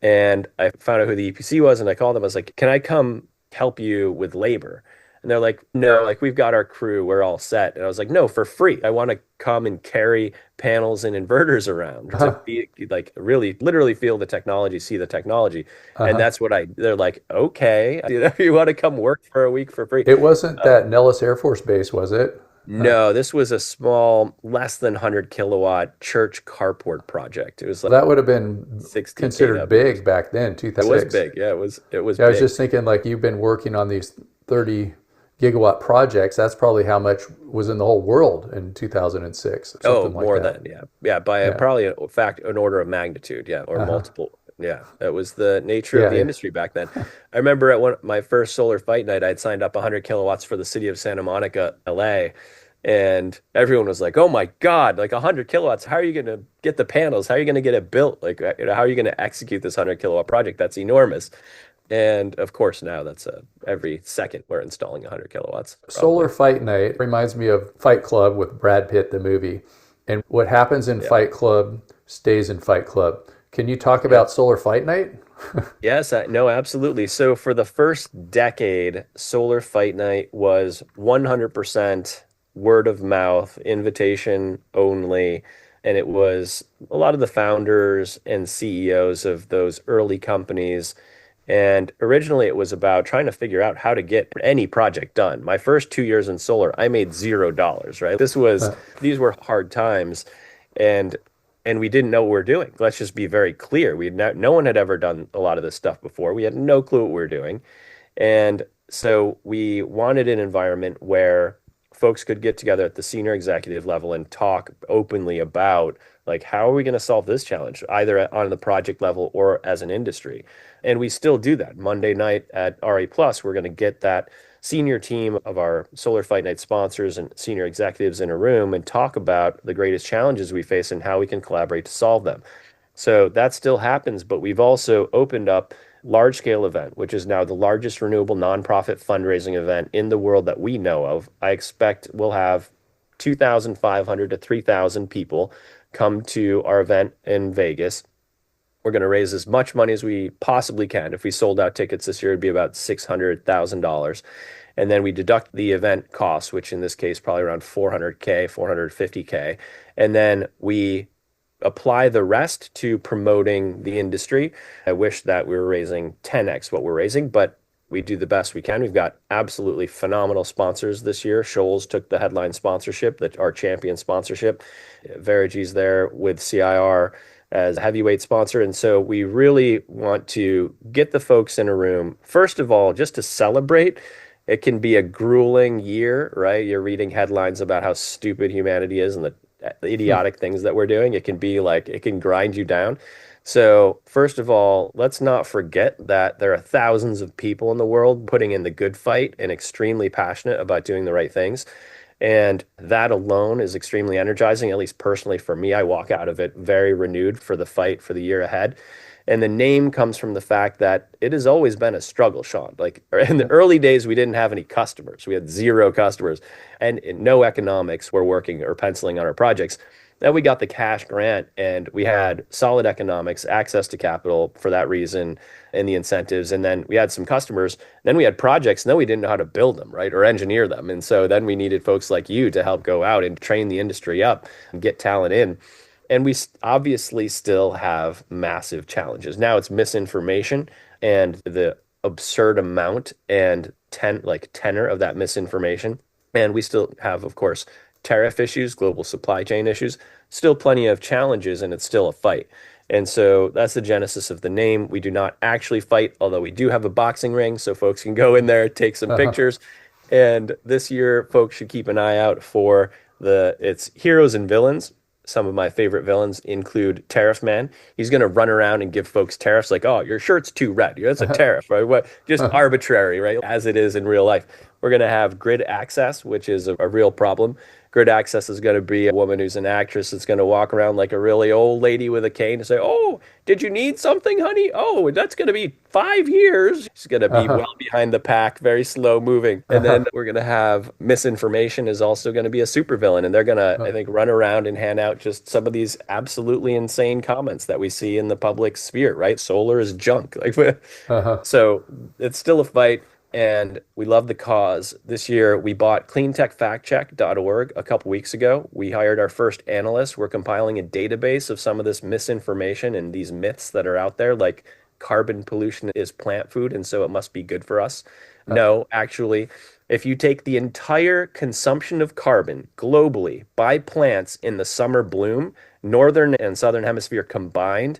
and I found out who the EPC was, and I called them. I was like, "Can I come help you with labor?" And they're like, "No, like we've got our crew, we're all set." And I was like, "No, for free. I want to come and carry panels and inverters around to Uh-huh. be like really literally feel the technology, see the technology." And Uh-huh. that's what they're like, "Okay, you want to come work for a week for free?" It wasn't Um, that Nellis Air Force Base, was it? no, this was a small, less than 100 kilowatt church carport project. It was like That would have been 60 considered kWs. big back then, It was 2006. big. Yeah, it was Yeah, I was big. just thinking like you've been working on these 30 gigawatt projects. That's probably how much was in the whole world in 2006, Oh, something like more that. than, yeah. Yeah, by Yeah. probably a fact, an order of magnitude, yeah, or Uh-huh. multiple. Yeah, that was the nature of Yeah, the yeah. industry back then. I remember at my first solar fight night, I'd signed up 100 kilowatts for the city of Santa Monica, LA, and everyone was like, "Oh my God, like 100 kilowatts, how are you going to get the panels? How are you going to get it built? Like, how are you going to execute this 100 kilowatt project? That's enormous." And of course, now that's every second we're installing 100 kilowatts, Solar roughly. Fight Night reminds me of Fight Club with Brad Pitt, the movie. And what happens in Yeah. Fight Club stays in Fight Club. Can you talk Yep. about Solar Fight Night? Yes, no, absolutely. So for the first decade, Solar Fight Night was 100% word of mouth, invitation only. And it was a lot of the founders and CEOs of those early companies. And originally, it was about trying to figure out how to get any project done. My first 2 years in solar, I made $0, right? These were hard times. And we didn't know what we were doing. Let's just be very clear. No one had ever done a lot of this stuff before. We had no clue what we were doing. And so we wanted an environment where folks could get together at the senior executive level and talk openly about like how are we going to solve this challenge, either on the project level or as an industry. And we still do that. Monday night at RA Plus, we're going to get that senior team of our Solar Fight Night sponsors and senior executives in a room and talk about the greatest challenges we face and how we can collaborate to solve them. So that still happens, but we've also opened up large scale event, which is now the largest renewable nonprofit fundraising event in the world that we know of. I expect we'll have 2,500 to 3,000 people come to our event in Vegas. We're going to raise as much money as we possibly can. If we sold out tickets this year, it'd be about $600,000. And then we deduct the event costs, which in this case, probably around 400K, 450K. And then we apply the rest to promoting the industry. I wish that we were raising 10x what we're raising, but we do the best we can. We've got absolutely phenomenal sponsors this year. Shoals took the headline sponsorship, our champion sponsorship. Verigy's there with CIR as a heavyweight sponsor. And so we really want to get the folks in a room, first of all, just to celebrate. It can be a grueling year, right? You're reading headlines about how stupid humanity is and the idiotic things that we're doing. It can be like, it can grind you down. So first of all, let's not forget that there are thousands of people in the world putting in the good fight and extremely passionate about doing the right things. And that alone is extremely energizing, at least personally for me. I walk out of it very renewed for the fight for the year ahead. And the name comes from the fact that it has always been a struggle, Sean. Like in the early days, we didn't have any customers. We had zero customers and no economics were working or penciling on our projects. Then we got the cash grant and we had solid economics, access to capital for that reason, and the incentives. And then we had some customers. Then we had projects, and then we didn't know how to build them, right, or engineer them. And so then we needed folks like you to help go out and train the industry up and get talent in. And we obviously still have massive challenges. Now it's misinformation and the absurd amount and tenor of that misinformation. And we still have, of course, tariff issues, global supply chain issues, still plenty of challenges, and it's still a fight. And so that's the genesis of the name. We do not actually fight, although we do have a boxing ring, so folks can go in there, take some pictures. And this year, folks should keep an eye out for it's heroes and villains. Some of my favorite villains include Tariff Man. He's going to run around and give folks tariffs like, oh, your shirt's too red. That's a tariff, right? What? Just arbitrary, right? As it is in real life. We're going to have grid access, which is a real problem. Grid access is going to be a woman who's an actress that's going to walk around like a really old lady with a cane and say, oh, did you need something, honey? Oh, that's going to be 5 years. She's going to be well behind the pack, very slow moving. And then we're going to have misinformation is also going to be a supervillain. And they're going to, I think, run around and hand out just some of these absolutely insane comments that we see in the public sphere, right? Solar is junk. So it's still a fight. And we love the cause. This year, we bought cleantechfactcheck.org a couple weeks ago. We hired our first analyst. We're compiling a database of some of this misinformation and these myths that are out there, like carbon pollution is plant food, and so it must be good for us. No, actually, if you take the entire consumption of carbon globally by plants in the summer bloom, northern and southern hemisphere combined,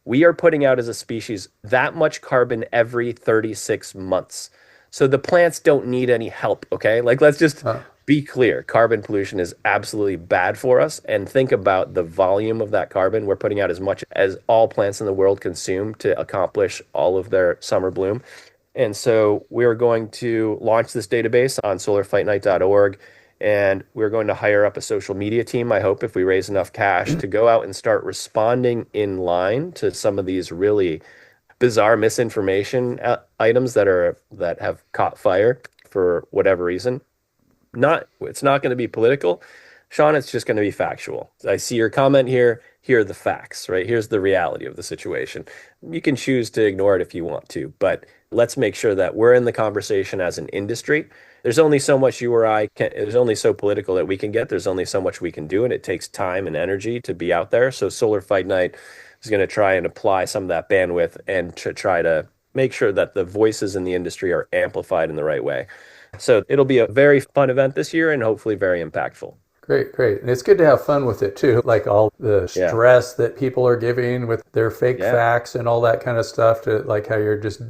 we are putting out as a species that much carbon every 36 months. So the plants don't need any help, okay? Let's just be clear. Carbon pollution is absolutely bad for us. And think about the volume of that carbon. We're putting out as much as all plants in the world consume to accomplish all of their summer bloom. And so we're going to launch this database on solarfightnight.org. And we're going to hire up a social media team, I hope, if we raise enough cash to go out and start responding in line to some of these really bizarre misinformation items that have caught fire for whatever reason. It's not going to be political, Sean. It's just going to be factual. I see your comment here. Here are the facts, right? Here's the reality of the situation. You can choose to ignore it if you want to, but let's make sure that we're in the conversation as an industry. There's only so much you or I can, there's only so political that we can get. There's only so much we can do, and it takes time and energy to be out there. So Solar Fight Night is going to try and apply some of that bandwidth and to try to make sure that the voices in the industry are amplified in the right way. So it'll be a very fun event this year and hopefully very impactful. Great, great. And it's good to have fun with it too. Like all the stress that people are giving with their fake facts and all that kind of stuff, to like how you're just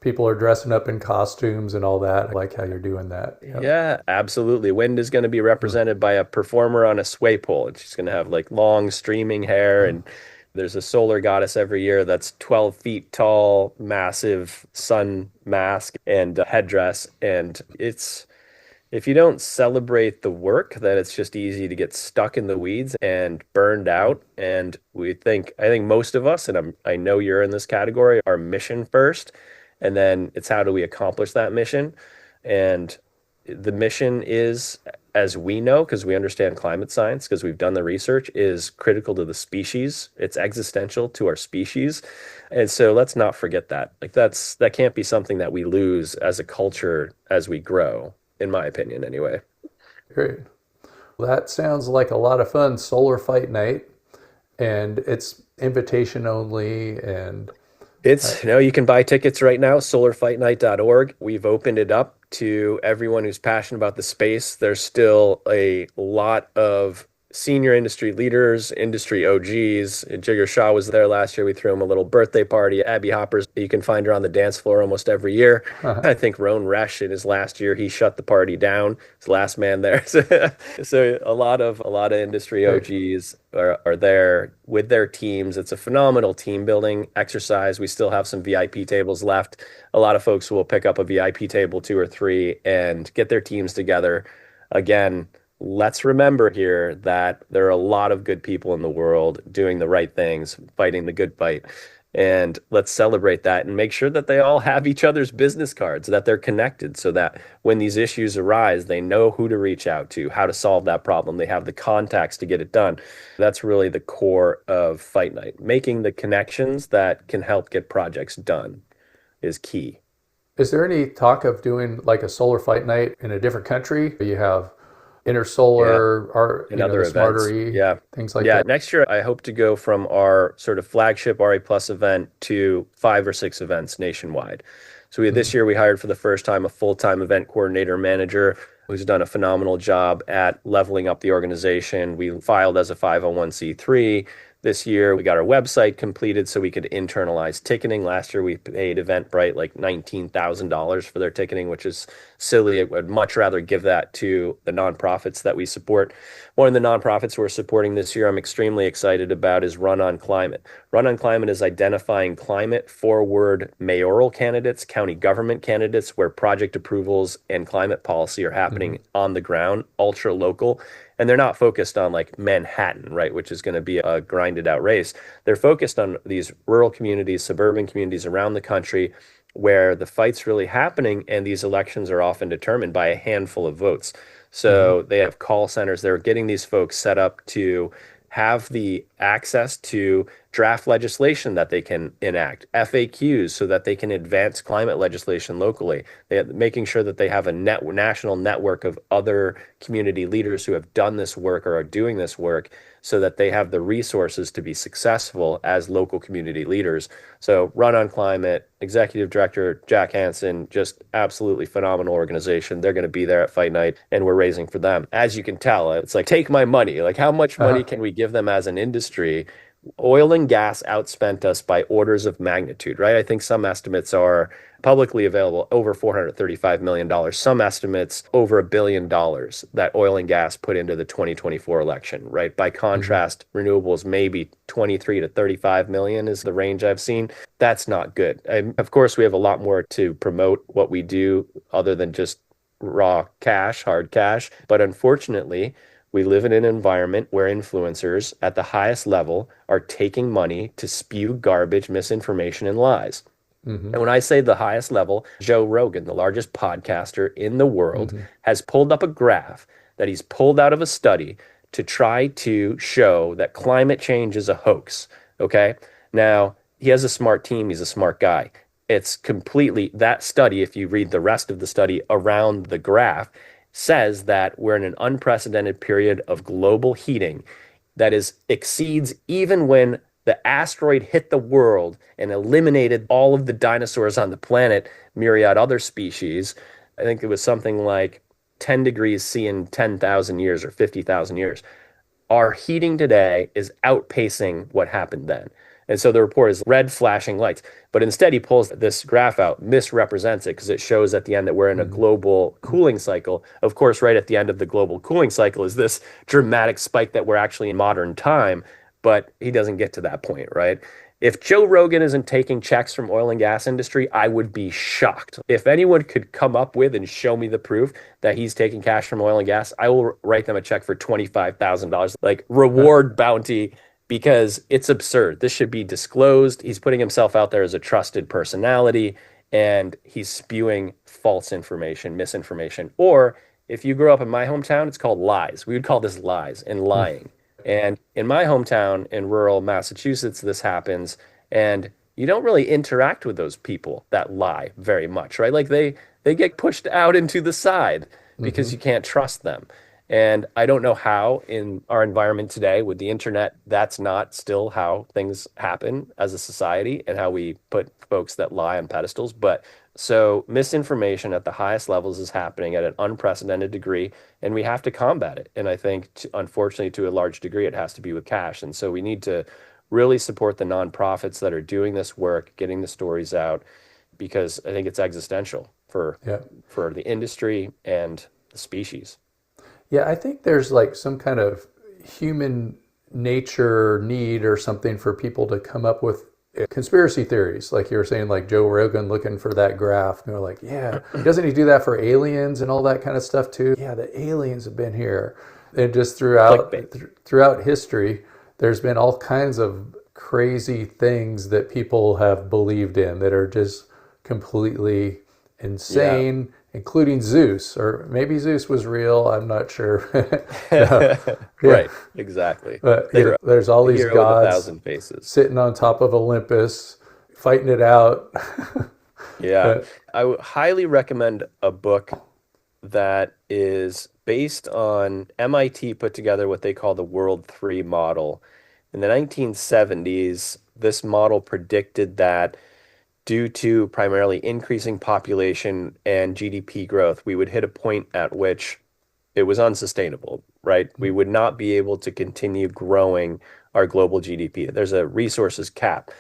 people are dressing up in costumes and all that. I like how you're doing that. Yep. Yeah, absolutely. Wind is going to be represented by a performer on a sway pole, and she's going to have like long streaming hair, and there's a solar goddess every year that's 12 feet tall, massive sun mask and headdress. And if you don't celebrate the work, then it's just easy to get stuck in the weeds and burned out. And I think most of us, and I know you're in this category, are mission first. And then it's how do we accomplish that mission? And the mission is as we know, because we understand climate science, because we've done the research, is critical to the species. It's existential to our species. And so let's not forget that. Like that can't be something that we lose as a culture as we grow, in my opinion, anyway. Great. That sounds like a lot of fun. Solar Fight Night, and it's invitation only. And You can buy tickets right now, solarfightnight.org. We've opened it up to everyone who's passionate about the space. There's still a lot of senior industry leaders, industry OGs. Jigger Shaw was there last year. We threw him a little birthday party. Abby Hoppers, you can find her on the dance floor almost every year. I think Roan Resch in his last year, he shut the party down. His last man there. So a lot of industry OGs are there with their teams. It's a phenomenal team building exercise. We still have some VIP tables left. A lot of folks will pick up a VIP table, 2 or 3, and get their teams together. Again, let's remember here that there are a lot of good people in the world doing the right things, fighting the good fight. And let's celebrate that and make sure that they all have each other's business cards, that they're connected so that when these issues arise, they know who to reach out to, how to solve that problem. They have the contacts to get it done. That's really the core of Fight Night. Making the connections that can help get projects done is key. Is there any talk of doing like a Solar Fight Night in a different country? You have Intersolar, or and other the events. Smart RE, Yeah. things like Yeah. that. Next year, I hope to go from our sort of flagship RE Plus event to 5 or 6 events nationwide. So this year we hired for the first time a full-time event coordinator manager who's done a phenomenal job at leveling up the organization. We filed as a 501c3. This year, we got our website completed so we could internalize ticketing. Last year, we paid Eventbrite like $19,000 for their ticketing, which is silly. I would much rather give that to the nonprofits that we support. One of the nonprofits we're supporting this year I'm extremely excited about is Run on Climate. Run on Climate is identifying climate-forward mayoral candidates, county government candidates, where project approvals and climate policy are happening on the ground, ultra local. And they're not focused on like Manhattan, right, which is going to be a grinded out race. They're focused on these rural communities, suburban communities around the country where the fight's really happening, and these elections are often determined by a handful of votes. So they have call centers. They're getting these folks set up to have the access to draft legislation that they can enact, FAQs so that they can advance climate legislation locally. They're making sure that they have a national network of other community leaders who have done this work or are doing this work so that they have the resources to be successful as local community leaders. So Run on Climate, Executive Director Jack Hansen, just absolutely phenomenal organization. They're going to be there at Fight Night, and we're raising for them. As you can tell, it's like, take my money. Like, how much money can we give them as an industry? Oil and gas outspent us by orders of magnitude, right? I think some estimates are publicly available over $435 million. Some estimates over $1 billion that oil and gas put into the 2024 election, right? By contrast, renewables maybe 23 to 35 million is the range I've seen. That's not good. Of course, we have a lot more to promote what we do other than just raw cash, hard cash. But unfortunately, we live in an environment where influencers at the highest level are taking money to spew garbage, misinformation, and lies. And when I say the highest level, Joe Rogan, the largest podcaster in the world, has pulled up a graph that he's pulled out of a study to try to show that climate change is a hoax. Okay. Now, he has a smart team. He's a smart guy. It's completely that study, if you read the rest of the study around the graph, says that we're in an unprecedented period of global heating that exceeds even when the asteroid hit the world and eliminated all of the dinosaurs on the planet, myriad other species. I think it was something like 10 degrees C in 10,000 years or 50,000 years. Our heating today is outpacing what happened then. And so the report is red flashing lights. But instead, he pulls this graph out, misrepresents it, because it shows at the end that we're in a global cooling cycle. Of course, right at the end of the global cooling cycle is this dramatic spike that we're actually in modern time. But he doesn't get to that point, right? If Joe Rogan isn't taking checks from oil and gas industry, I would be shocked. If anyone could come up with and show me the proof that he's taking cash from oil and gas, I will write them a check for $25,000, like reward bounty, because it's absurd. This should be disclosed. He's putting himself out there as a trusted personality, and he's spewing false information, misinformation, or if you grow up in my hometown, it's called lies. We would call this lies and lying. And in my hometown in rural Massachusetts, this happens, and you don't really interact with those people that lie very much, right? Like they get pushed out into the side because Hmm. you can't trust them. And I don't know how in our environment today with the internet, that's not still how things happen as a society and how we put folks that lie on pedestals. But so misinformation at the highest levels is happening at an unprecedented degree, and we have to combat it. And I think, unfortunately, to a large degree, it has to be with cash. And so we need to really support the nonprofits that are doing this work, getting the stories out, because I think it's existential Yeah. for the industry and the species. Yeah, I think there's like some kind of human nature need or something for people to come up with conspiracy theories. Like you were saying, like Joe Rogan looking for that graph. And they're like, yeah, doesn't he do that for aliens and all that kind of stuff too? Yeah, the aliens have been here. And just Clickbait. throughout history, there's been all kinds of crazy things that people have believed in that are just completely Yeah. insane, including Zeus, or maybe Zeus was real. I'm not sure. No. Yeah, Right, exactly. but The hero, there's all the these hero with a gods thousand faces. sitting on top of Olympus, fighting it out. Yeah. But I would highly recommend a book that is based on MIT put together what they call the World 3 model. In the 1970s, this model predicted that due to primarily increasing population and GDP growth, we would hit a point at which it was unsustainable, right? We would not be able to continue growing our global GDP. There's a resources cap.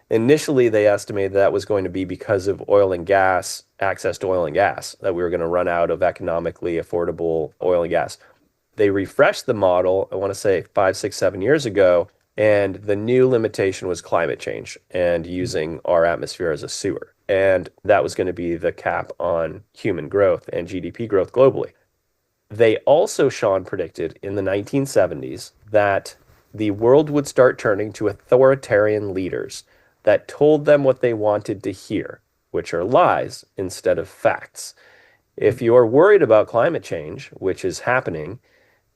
Initially, they estimated that was going to be because of oil and gas, access to oil and gas, that we were going to run out of economically affordable oil and gas. They refreshed the model, I want to say 5, 6, 7 years ago, and the new limitation was climate change and using our atmosphere as a sewer. And that was going to be the cap on human growth and GDP growth globally. They also, Sean, predicted in the 1970s that the world would start turning to authoritarian leaders that told them what they wanted to hear, which are lies instead of facts. If you're worried about climate change, which is happening,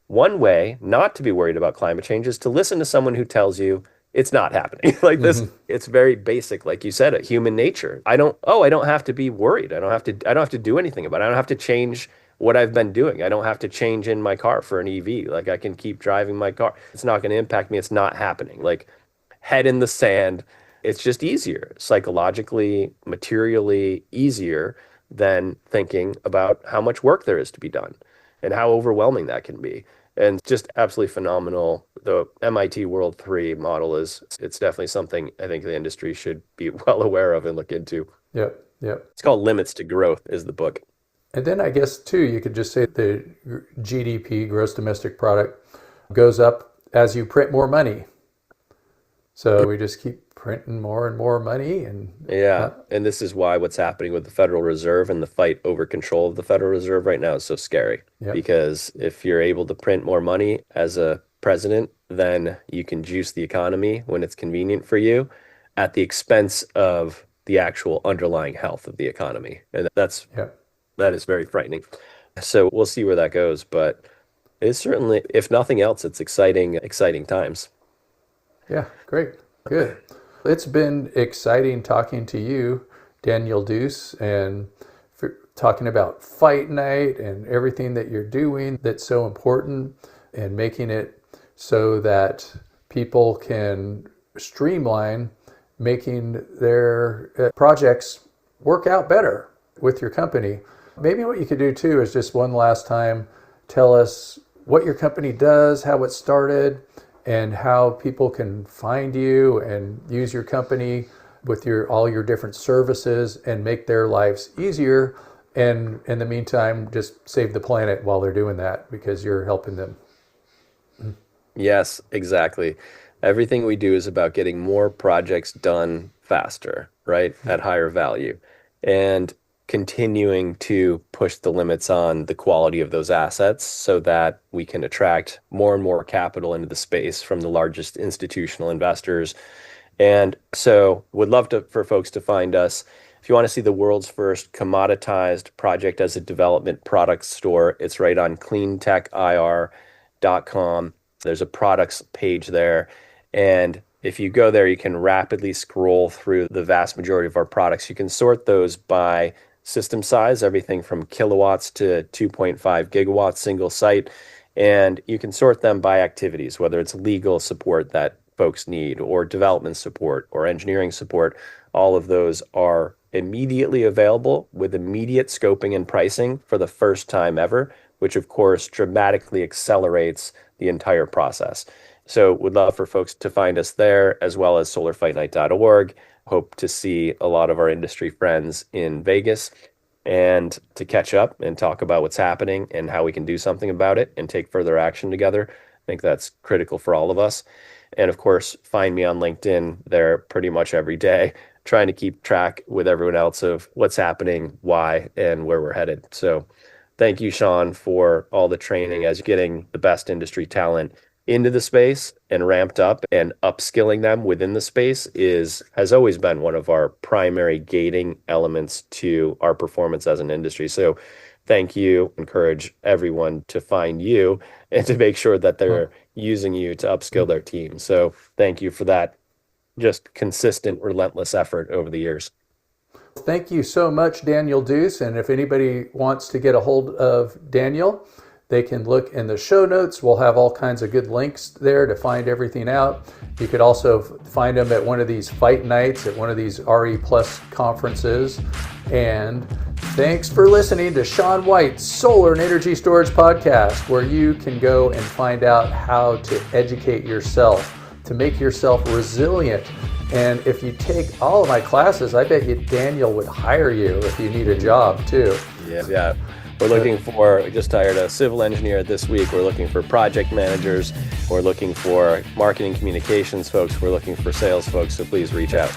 one way not to be worried about climate change is to listen to someone who tells you it's not happening. Like this, mhm. it's very basic, like you said, human nature. I don't have to be worried. I don't have to do anything about it. I don't have to change what I've been doing. I don't have to change in my car for an EV. Like I can keep driving my car. It's not going to impact me. It's not happening. Like head in the sand. It's just easier, psychologically, materially easier than thinking about how much work there is to be done and how overwhelming that can be. And just absolutely phenomenal. The MIT World 3 model it's definitely something I think the industry should be well aware of and look into. Yep, yep. It's called Limits to Growth is the book. And then I guess too, you could just say the GDP, gross domestic product, goes up as you print more money. So we just keep printing more and more money, and Yeah, uh, and this is why what's happening with the Federal Reserve and the fight over control of the Federal Reserve right now is so scary. yep, Because if you're able to print more money as a president, then you can juice the economy when it's convenient for you at the expense of the actual underlying health of the economy. And yep, that is very frightening. So we'll see where that goes, but it's certainly, if nothing else, it's exciting times. yeah, great, good. It's been exciting talking to you, Daniel Deuce, and for talking about Fight Night and everything that you're doing that's so important, and making it so that people can streamline making their projects work out better with your company. Maybe what you could do too is just one last time tell us what your company does, how it started, and how people can find you and use your company with your all your different services and make their lives easier. And in the meantime, just save the planet while they're doing that because you're helping them. Yes, exactly. Everything we do is about getting more projects done faster, right? At higher value. And continuing to push the limits on the quality of those assets so that we can attract more and more capital into the space from the largest institutional investors. And so would love to for folks to find us. If you want to see the world's first commoditized project as a development product store, it's right on cleantechir.com. There's a products page there. And if you go there, you can rapidly scroll through the vast majority of our products. You can sort those by system size, everything from kilowatts to 2.5 gigawatts single site. And you can sort them by activities, whether it's legal support that folks need, or development support, or engineering support. All of those are immediately available with immediate scoping and pricing for the first time ever, which of course dramatically accelerates the entire process. So would love for folks to find us there, as well as solarfightnight.org. Hope to see a lot of our industry friends in Vegas and to catch up and talk about what's happening and how we can do something about it and take further action together. I think that's critical for all of us. And of course, find me on LinkedIn there pretty much every day, trying to keep track with everyone else of what's happening, why, and where we're headed. So thank you, Sean, for all the training as getting the best industry talent into the space and ramped up, and upskilling them within the space has always been one of our primary gating elements to our performance as an industry. So thank you. Encourage everyone to find you and to make sure that they're using you to upskill their team. So thank you for that just consistent, relentless effort over the years. Thank you so much, Daniel Deuce. And if anybody wants to get a hold of Daniel, they can look in the show notes. We'll have all kinds of good links there to find everything out. You could also find them at one of these fight nights, at one of these RE Plus conferences. And thanks for listening to Sean White's Solar and Energy Storage Podcast, where you can go and find out how to educate yourself, to make yourself resilient. And if you take all of my classes, I bet you Daniel would hire you if you need a job too. Yeah. We're looking for, we just hired a civil engineer this week. We're looking for project managers. We're looking for marketing communications folks. We're looking for sales folks. So please reach out.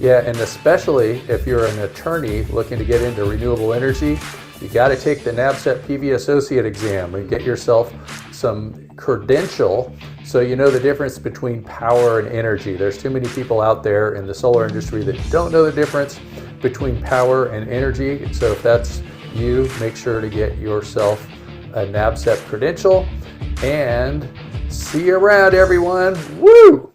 Yeah, and especially if you're an attorney looking to get into renewable energy, you got to take the NABCEP PV Associate exam and get yourself some credential so you know the difference between power and energy. There's too many people out there in the solar industry that don't know the difference between power and energy. So if that's you, make sure to get yourself a NABCEP credential, and see you around, everyone. Woo!